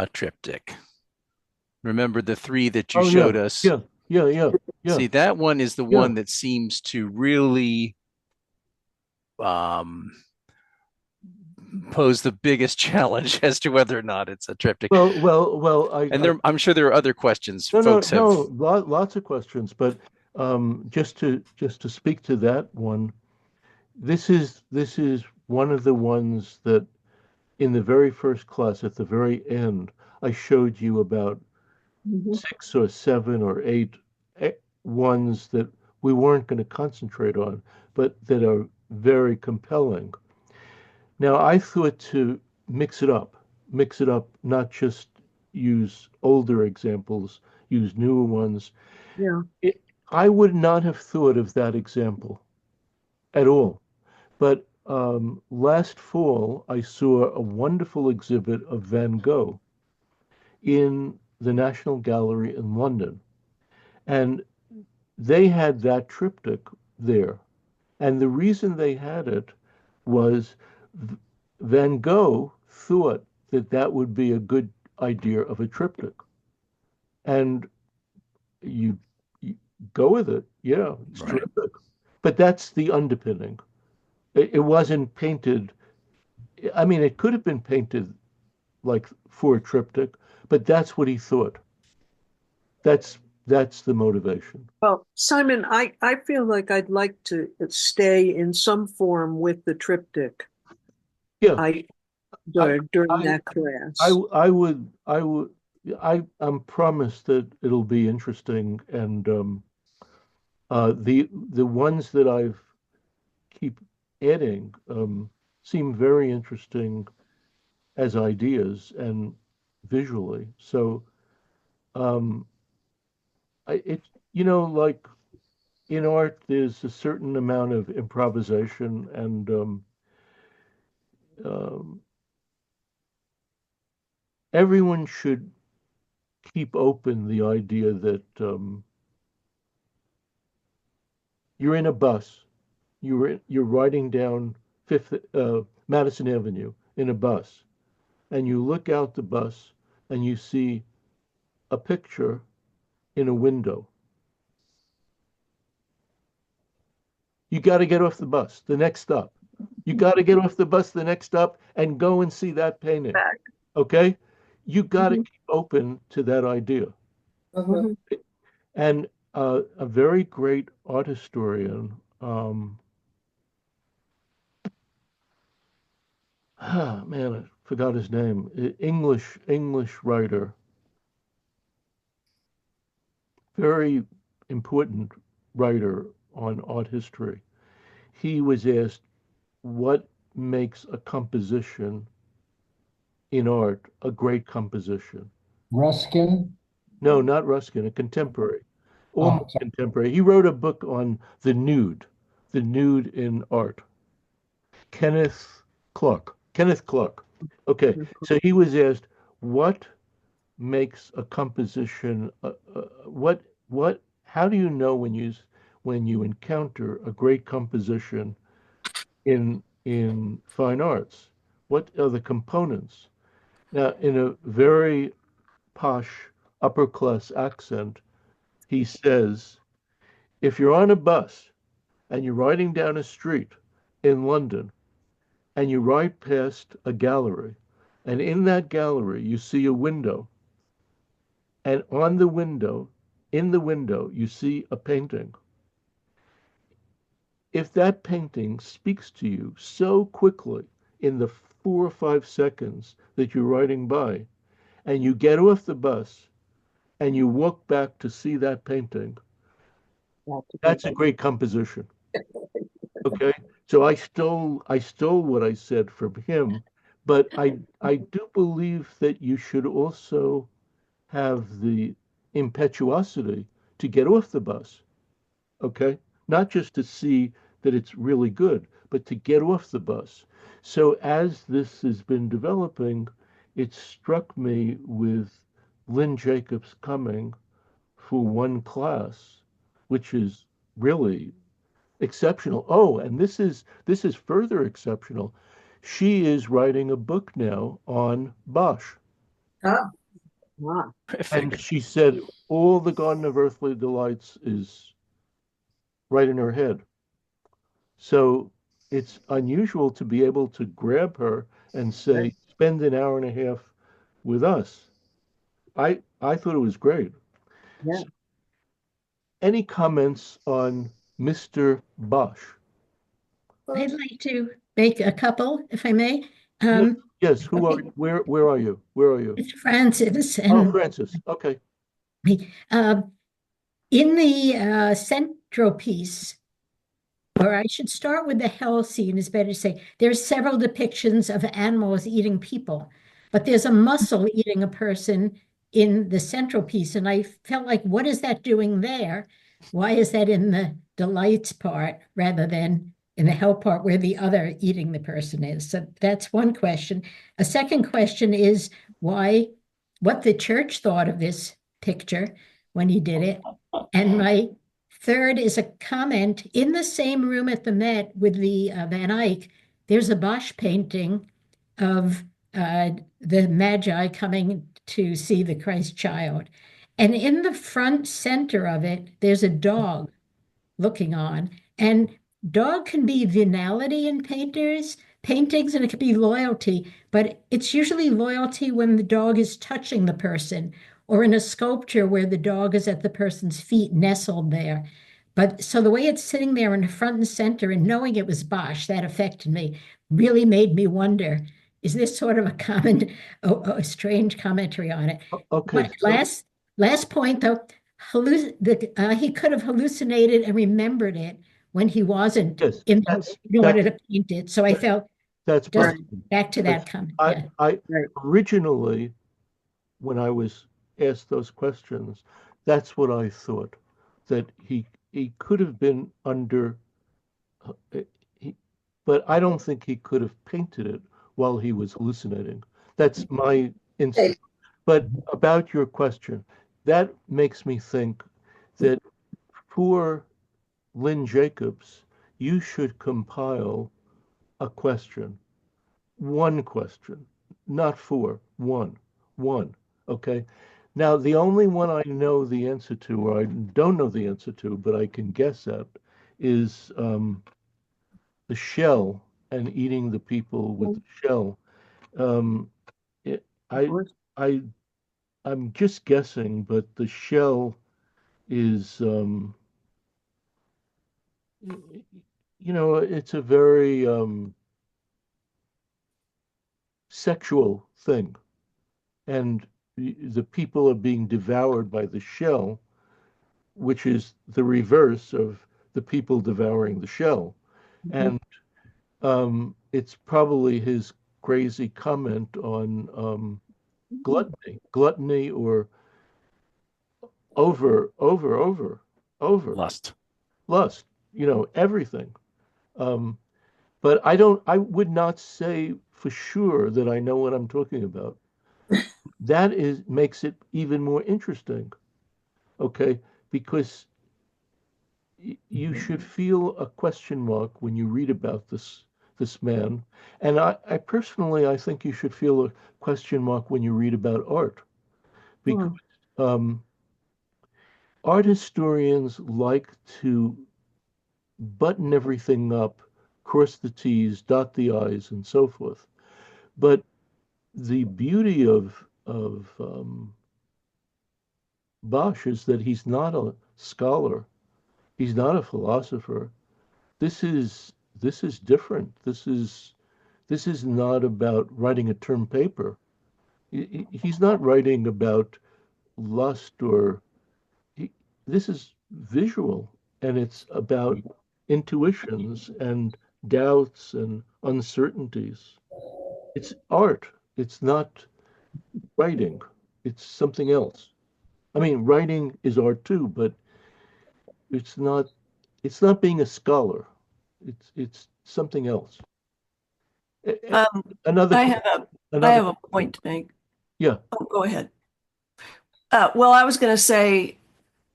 a triptych? Remember the three that you Oh yeah, showed us? yeah, yeah, yeah, yeah, See, that one is the yeah. one that seems to really um, pose the biggest challenge as to whether or not it's a triptych. Well. And I'm sure there are other questions No, no, folks have. no. Lots of questions, but just to speak to that one, this is one of the ones that in the very first class at the very end, I showed you about Mhm. 6 or 7 or 8 ones that we weren't going to concentrate on, but that are very compelling. Now, I thought to mix it up, not just use older examples, use newer ones. Yeah. It, I would not have thought of that example at all. But last fall, I saw a wonderful exhibit of Van Gogh in the National Gallery in London. And they had that triptych there. And the reason they had it was Van Gogh thought that that would be a good idea of a triptych. And you, you go with it. Yeah, it's Right. terrific. But that's the underpinning. It wasn't painted. I mean, it could have been painted like for a triptych, but that's what he thought. That's that's the motivation. Well, Simon, I feel like I'd like to stay in some form with the triptych. Yeah, I I during I that class. I'm promised that it'll be interesting, and the ones that I've keep adding, seem very interesting as ideas and visually. So, um, it, like in art, there's a certain amount of improvisation, and um, everyone should keep open the idea that you're in a bus, you're riding down Fifth Madison Avenue in a bus, and you look out the bus and you see a picture in a window. You got to get off the bus, the next stop. You got to get off the bus, the next stop, and go and see that painting. Back. Okay? You got to Mhm. keep open to that idea. Mhm. And a very great art historian, man, I forgot his name. English writer, very important writer on art history. He was asked what makes a composition in art a great composition. Ruskin. No, not Ruskin, a contemporary, Oh, almost contemporary. He wrote a book on the nude in art. Kenneth Clark. Okay, so he was asked what makes a composition, how do you know when you encounter a great composition in fine arts? What are the components? Now, in a very posh upper class accent, he says, if you're on a bus and you're riding down a street in London and you ride past a gallery, and in that gallery you see a window, and on the window, in the window, you see a painting. If that painting speaks to you so quickly in the 4 or 5 seconds that you're riding by, and you get off the bus and you walk back to see that painting, that's a great composition. Okay. So I stole what I said from him, but I do believe that you should also have the impetuosity to get off the bus. Okay? Not just to see that it's really good, but to get off the bus. So as this has been developing, it struck me with Lynn Jacobs coming for one class, which is really exceptional. Oh, and this is further exceptional. She is writing a book now on Bosch. Oh, Wow. And Terrific. she said all the Garden of Earthly Delights is right in her head. So it's unusual to be able to grab her and say, spend an hour and a half with us. I thought it was great. Yeah. So any comments on Mr. Bosch? I'd like to make a couple, if I may. Yes, Um, yes. Who are where are you? Where are you? it's Francis, Oh, and Francis. Okay. uh, in the central piece, or I should start with the hell scene, is better to say. There's several depictions of animals eating people, but there's a mussel eating a person in the central piece. And I felt like, what is that doing there? Why is that in the delights part rather than in the hell part where the other eating the person is? So that's one question. A second question is what the church thought of this picture when he did it. And my third is a comment in the same room at the Met with the Van Eyck. There's a Bosch painting of the Magi coming to see the Christ child. And in the front center of it, there's a dog looking on. And dog can be venality in paintings, and it can be loyalty, but it's usually loyalty when the dog is touching the person, or in a sculpture where the dog is at the person's feet, nestled there. But so the way it's sitting there in the front and center, and knowing it was Bosch, that affected me, really made me wonder, is this sort of a common, a strange commentary on it? Okay. But last point though, he could have hallucinated and remembered it when he wasn't Yes, in that's order that's to paint it. So I felt That's Just possible. back to that comment. Yeah. I Right. originally, when I was asked those questions, that's what I thought, that he could have been under, uh, he, but I don't think he could have painted it while he was hallucinating. That's my Hey, instinct. But about your question, that makes me think that for Lynn Jacobs, you should compile a question, one question, not four, one. Okay. Now, the only one I know the answer to, or I don't know the answer to, but I can guess at, is the shell and eating the people with the shell. Um, it, I, I, I'm just guessing, but the shell is, it's a very sexual thing, and the people are being devoured by the shell, which is the reverse of the people devouring the shell. And it's probably his crazy comment on gluttony, or over Lust. lust, everything. Um, but I would not say for sure that I know what I'm talking about. That makes it even more interesting, okay? Because you should feel a question mark when you read about this man. And I personally, I think you should feel a question mark when you read about art, because um, art historians like to button everything up, cross the T's, dot the I's, and so forth. But the beauty of Bosch is that he's not a scholar, he's not a philosopher. This is different. This is not about writing a term paper. He's not writing about lust, or he, this is visual, and it's about intuitions and doubts and uncertainties. It's art. It's not writing. It's something else. I mean, writing is art too, but it's not it's not being a scholar. It's something else. Um, Another I que- have a I another have a question. point to make. Yeah. Oh, go ahead. Well, I was going to say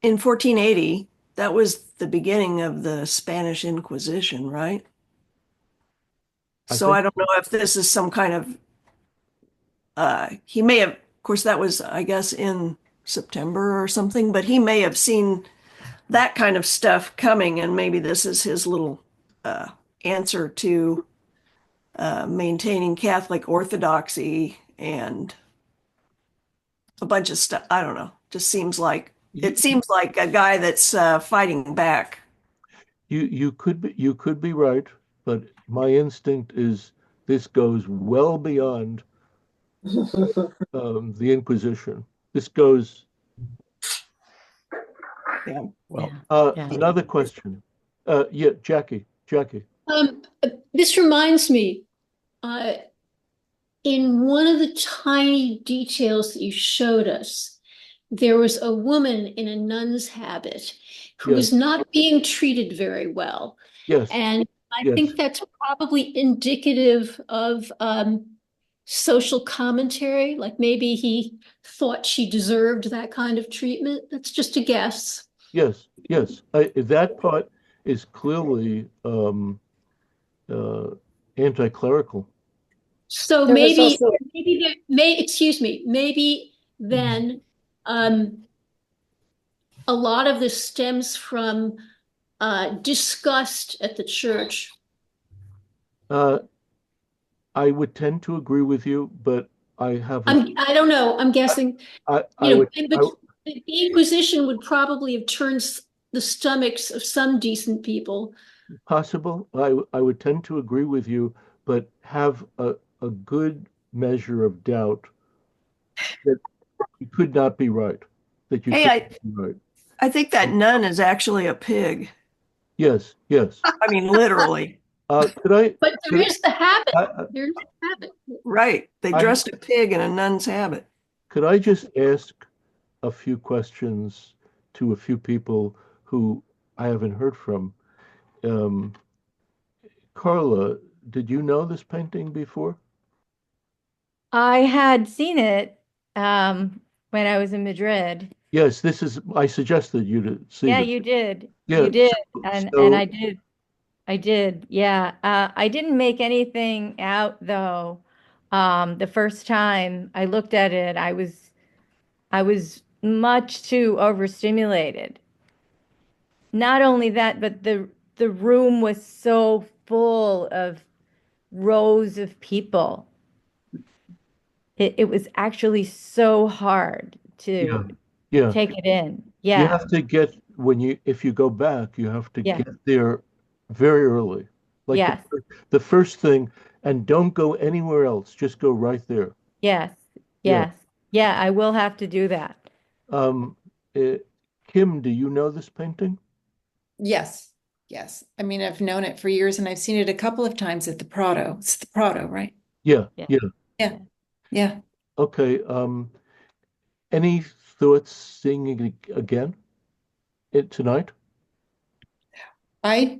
in 1480, that was the beginning of the Spanish Inquisition, right? I So think I don't know if this is some kind of he may have, of course, that was, I guess, in September or something, but he may have seen that kind of stuff coming, and maybe this is his little uh, answer to maintaining Catholic orthodoxy and a bunch of stuff. I don't know. Just seems like you it seems like a guy that's fighting back. you could be right, but my instinct is this goes well beyond the Inquisition. This goes. Yeah. Well, Yeah. Another question. Yeah, Jackie. This reminds me, uh, in one of the tiny details that you showed us, there was a woman in a nun's habit who Yes, was not being treated very well. yes, And I yes, think that's probably indicative of social commentary. Like maybe he thought she deserved that kind of treatment. That's just a guess. yes. That part is clearly uh, anti-clerical. So there was maybe, also maybe there may, excuse me, maybe then a lot of this stems from disgust at the church. Uh, I would tend to agree with you, but I have a, I don't know, I'm guessing, I would, but the Inquisition would probably have turned the stomachs of some decent people. possible. I would tend to agree with you, but have a good measure of doubt that you could not be right, that you Hey, could I be right. I think that nun is actually a pig. Yes, yes. I mean, literally. Could I, But there could, is the habit. habit. I, There's habit. Right. They I, dressed a pig in a nun's habit. could I just ask a few questions to a few people who I haven't heard from? Um, Carla, did you know this painting before? I had seen it when I was in Madrid. Yes, I suggested you to see Yeah, this. you did. You Yeah, did. And so I did. I did. Yeah. I didn't make anything out though. The first time I looked at it, I was much too overstimulated. Not only that, but the room was so full of rows of people. It was actually so hard yeah, to yeah. take it in. You Yeah. have to get if you go back, you have to Yeah. get there very early. Like Yes. the first thing, and don't go anywhere else. Just go right there. Yes. Yeah. Yes. Yeah, I will have to do that. Um, eh, Kim, do you know this painting? Yes. Yes. I mean, I've known it for years and I've seen it a couple of times at the Prado. It's the Prado, right? Yeah, Yeah. yeah. Yeah. Yeah. Okay. Any thoughts seeing it again tonight? I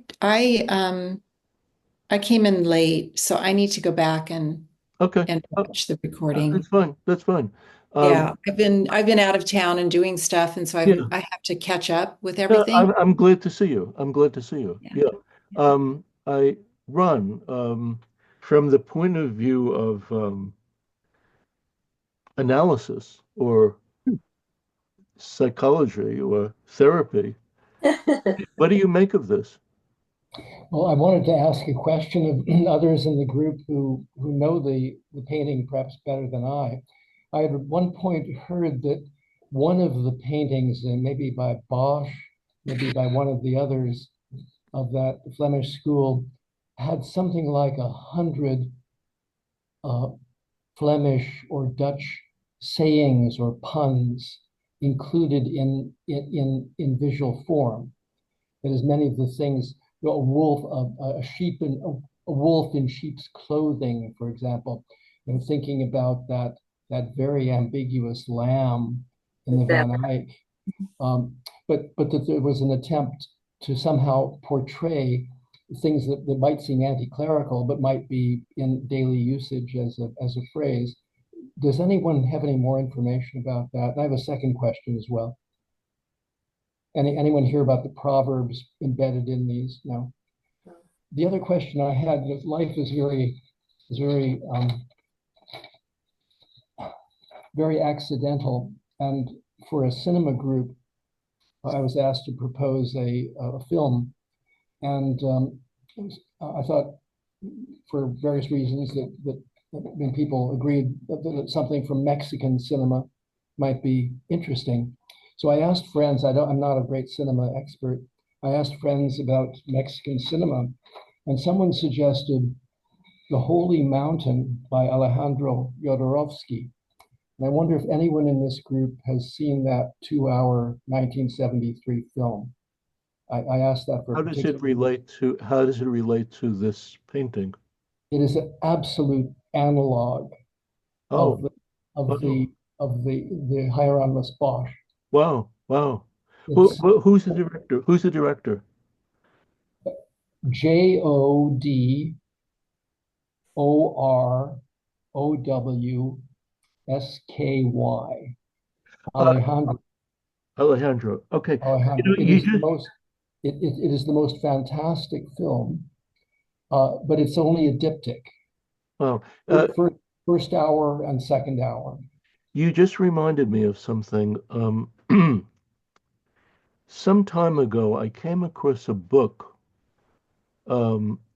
came in late, so I need to go back Okay. and watch the recording. That's fine. That's fine. Yeah, I've been out of town and doing stuff, and so Yeah. I have to catch up with No, everything. I'm glad to see you. I'm glad to see you. Yeah. Yeah. I run from the point of view of analysis or psychology or therapy. What do you make of this? Well, I wanted to ask a question of others in the group who know the painting perhaps better than I. I had at one point heard that one of the paintings, and maybe by Bosch, maybe by one of the others of that Flemish school, had something like 100 uh, Flemish or Dutch sayings or puns included in visual form. That is, many of the things, a wolf, a sheep, and a wolf in sheep's clothing, for example. Thinking about that very ambiguous lamb in the Van Eyck, but that there was an attempt to somehow portray things that might seem anti-clerical, but might be in daily usage as a phrase. Does anyone have any more information about that? And I have a second question as well. Anyone hear about the proverbs embedded in these? No. The other question I had is life is very accidental, and for a cinema group, I was asked to propose a film, and I thought, for various reasons, that when people agreed that something from Mexican cinema might be interesting. So I asked friends. I'm not a great cinema expert. I asked friends about Mexican cinema, and someone suggested The Holy Mountain by Alejandro Jodorowsky. And I wonder if anyone in this group has seen that 2-hour 1973 film. I asked that for How a does it particular. relate to this painting? It is an absolute analog Oh, of the of oh, the of the Hieronymus Bosch. wow, wow. It's Who's the director? Who's the director? Jodorowsky. Uh, Alejandro. Alejandro. Okay. Alejandro. It You is the just most it is the most fantastic film, but it's only a diptych. wow. First hour and second hour. You just reminded me of something. Some time ago, I came across a book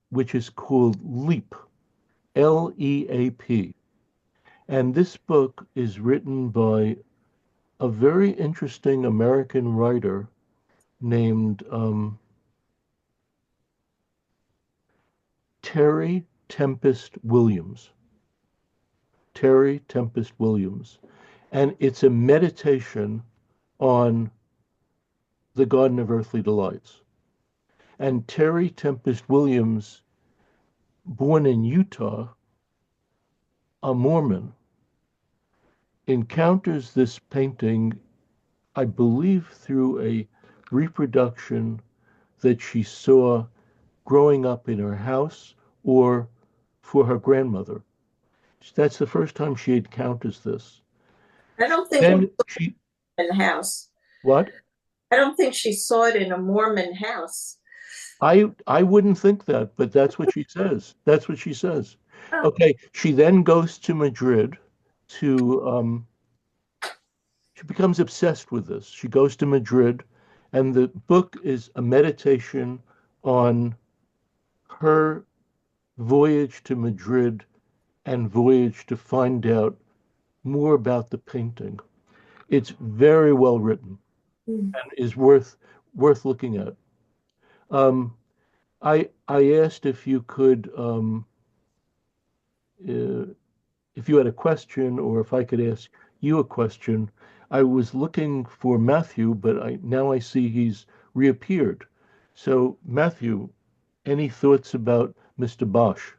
which is called Leap, Leap. And this book is written by a very interesting American writer named Terry Tempest Williams. Terry Tempest Williams. And it's a meditation on the Garden of Earthly Delights. And Terry Tempest Williams born in Utah, a Mormon, encounters this painting, I believe, through a reproduction that she saw growing up in her house or for her grandmother. That's the first time she encounters this. I don't think Then she, in house. what? I don't think she saw it in a Mormon house. I wouldn't think that, but that's what she says. That's what she says. Oh. Okay, she then goes to Madrid to she becomes obsessed with this. She goes to Madrid, and the book is a meditation on her voyage to Madrid and voyage to find out more about the painting. It's very well written and is worth looking at. I asked if you could if you had a question or if I could ask you a question. I was looking for Matthew, but now I see he's reappeared. So Matthew, any thoughts about Mr. Bosch?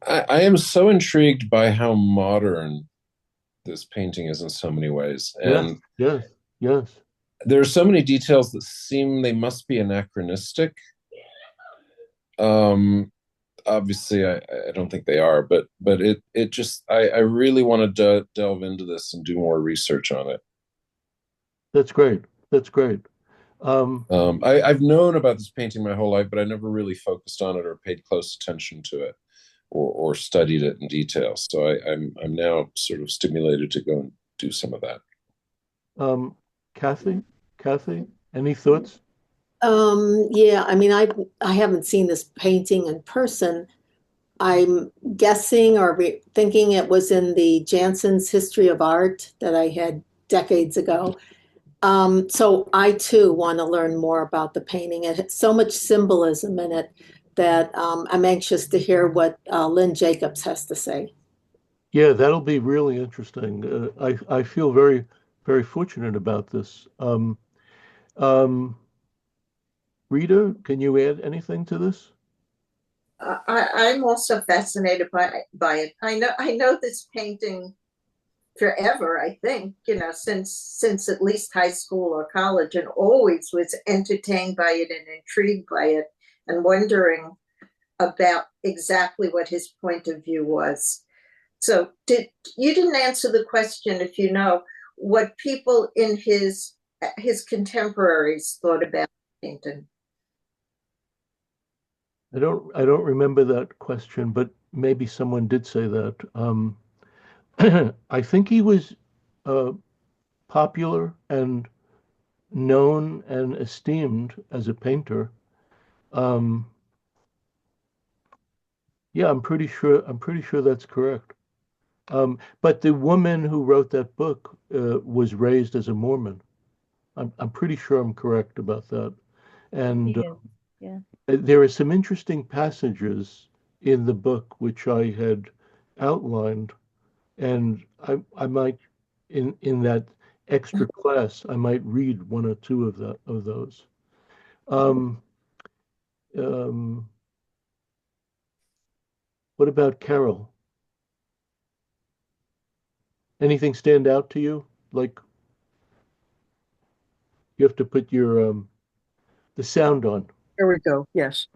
I am so intrigued by how modern this painting is in so many ways. And yes, yes. there are so many details that seem they must be anachronistic. Obviously, I don't think they are, but it just I really want to delve into this and do more research on it. That's great. That's great. I've known about this painting my whole life, but I never really focused on it or paid close attention to it or studied it in detail. So I'm now sort of stimulated to go and do some of that. Kathy, any thoughts? Yeah, I mean, I haven't seen this painting in person. I'm guessing or thinking it was in the Jansen's History of Art that I had decades ago. So I too want to learn more about the painting. It has so much symbolism in it that I'm anxious to hear what Lynn Jacobs has to say. Yeah, that'll be really interesting. I feel very fortunate about this. Um, Rita, can you add anything to this? I'm also fascinated by it. I know this painting forever. I think since at least high school or college, and always was entertained by it and intrigued by it, and wondering about exactly what his point of view was. So you didn't answer the question if you know what people in his contemporaries thought about painting. I don't remember that question, but maybe someone did say that. I think he was popular and known and esteemed as a painter. Um, yeah, I'm pretty sure that's correct. But the woman who wrote that book was raised as a Mormon. I'm pretty sure I'm correct about that. And Yeah. there are some interesting passages in the book which I had outlined, and I might in that extra class I might read one or two of those. Um, um, what about Carol? Anything stand out to you? Like you have to put your the sound on. There we go. Yes.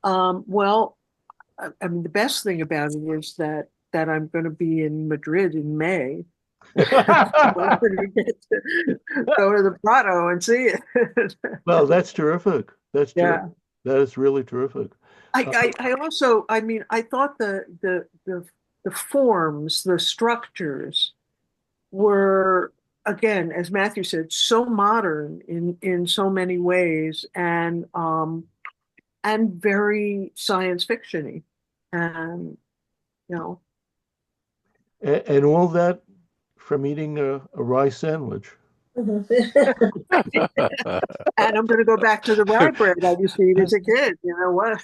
Well, I mean, the best thing about it is that I'm going to be in Madrid in May. I'm going to get to go to the Prado and see it. Well, that's terrific. That's Yeah. terrific. That is really terrific. I also, I mean, I thought the forms, the structures were, again, as Matthew said, so modern in so many ways, and very science fictiony, and you know. And all that from eating a rye sandwich. And I'm going to go back to the rye bread I used to eat as a kid. You know what?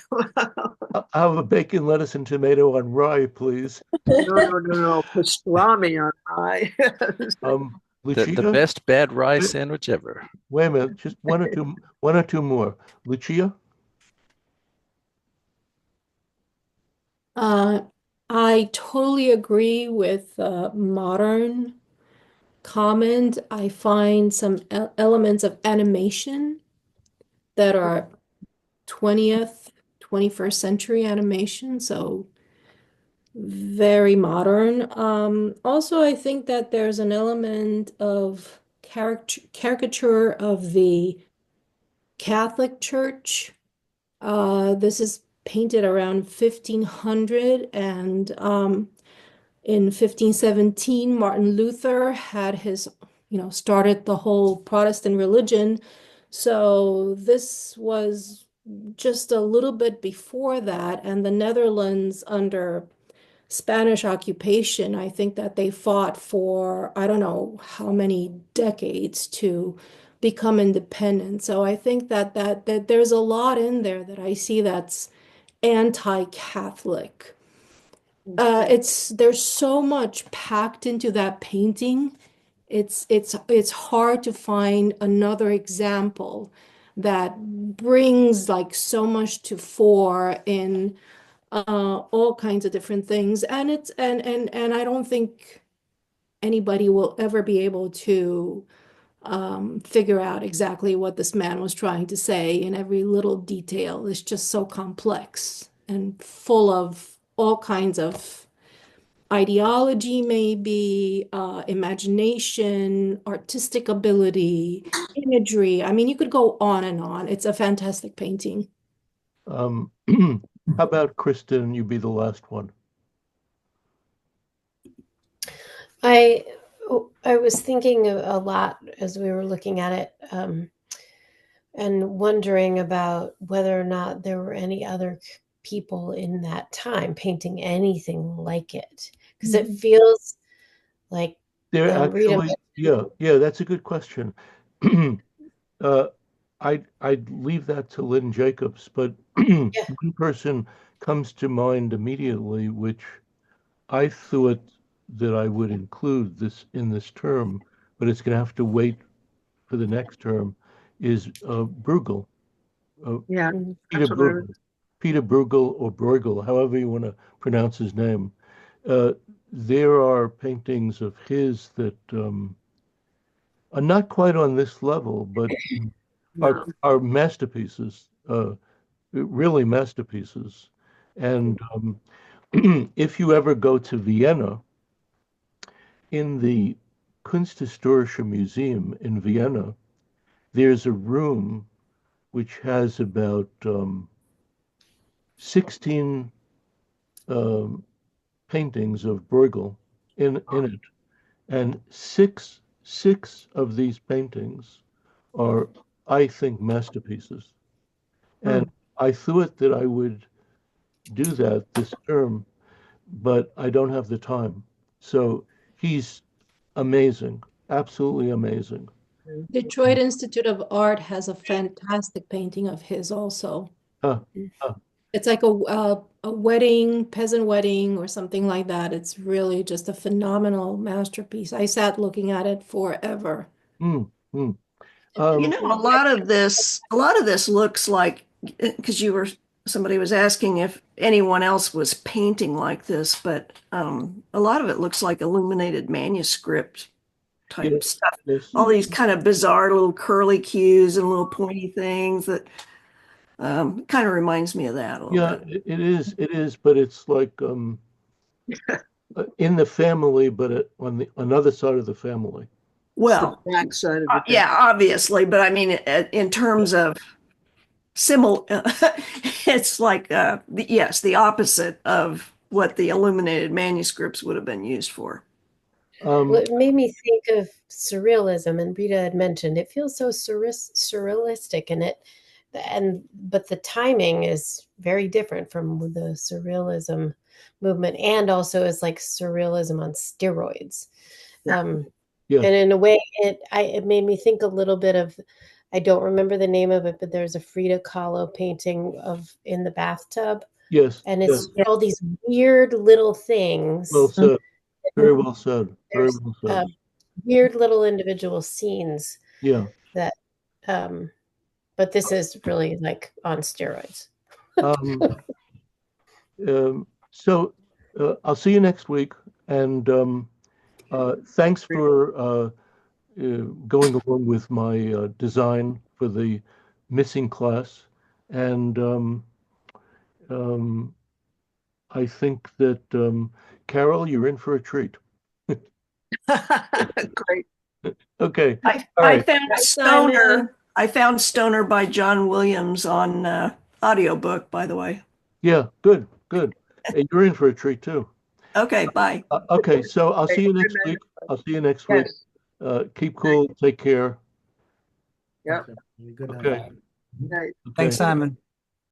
I'll have a bacon, lettuce, and tomato on rye, please. No. Pastrami on rye. Lucia? The best bad rye sandwich ever. Wait a minute, just one or two more. Lucia? Uh, I totally agree with modern comment. I find some elements of animation that are 20th, 21st century animation, so very modern. Also, I think that there's an element of caricature of the Catholic Church. This is painted around 1500, and in 1517, Martin Luther had started the whole Protestant religion. So this was just a little bit before that, and the Netherlands under Spanish occupation, I think that they fought for, I don't know how many decades to become independent. So I think that there's a lot in there that I see that's anti-Catholic. There's so much packed into that painting. It's hard to find another example that brings like so much to fore in all kinds of different things. And it's and I don't think anybody will ever be able to figure out exactly what this man was trying to say in every little detail. It's just so complex and full of all kinds of ideology, maybe, imagination, artistic ability, imagery. I mean, you could go on and on. It's a fantastic painting. How about Kristen? You be the last one. I I was thinking a lot as we were looking at it, and wondering about whether or not there were any other people in that time painting anything like it, because it feels like There Rita actually, yeah, that's a good question. Uh, I'd leave that to Lynn Jacobs, but yeah. one person comes to mind immediately, which I thought that I would include this in this term, but it's going to have to wait for the next term, is Bruegel, uh, Yeah, Mhm. Peter that's what I was. Bruegel, Peter Bruegel or Bruegel, however you want to pronounce his name. Uh, there are paintings of his that are not quite on this level, but No. are masterpieces, really masterpieces. And if you ever go to Vienna, in the Kunsthistorische Museum in Vienna, there's a room which has about 16 um, paintings of Bruegel in it, and six of these paintings are, I think, masterpieces. And Hmm. I thought that I would do that this term, but I don't have the time. So he's amazing, absolutely amazing. Detroit Institute of Art has a fantastic painting of his also. Huh, huh. It's like a wedding, peasant wedding or something like that. It's really just a phenomenal masterpiece. I sat looking at it forever. Mm, mm. You know, a lot of this looks like, because somebody was asking if anyone else was painting like this, but a lot of it looks like illuminated manuscript type Yes, stuff. yes. All these kind of bizarre little curly cues and little pointy things that kind of reminds me of that a little Yeah, bit. it is, but it's like in the family, but on the another side of the family. It's the Well, back side of the thing. yeah, obviously, but I mean, in terms of similar, it's like, yes, the opposite of what the illuminated manuscripts would have been used for. Well, Um, it made me think of surrealism, and Rita had mentioned it feels so surrealistic, but the timing is very different from the surrealism movement, and also is like surrealism on steroids. Yeah. Um, yes, and in a way, it made me think a little bit of, I don't remember the name of it, but there's a Frida Kahlo painting of in the bathtub, yes, and yes. it's all these weird little Well things. said. Very well said. Very There's well said. weird little individual scenes Yeah. that um but this is really like on steroids. Um, So I'll see you next week, and thanks for going along with my design for the missing class. And I think that Carol, you're in for a treat. Great. Okay. I, All I right. found Bye, Stoner. Simon. I found Stoner by John Williams on audiobook, by the way. Yeah, good, good. Hey, you're in for a treat too. Okay, bye. Okay, so I'll see you next Remember- week. I'll see you next week. Yes. Keep cool. Take care. Yep. Good night. Okay. Night. Okay. Thanks, Simon.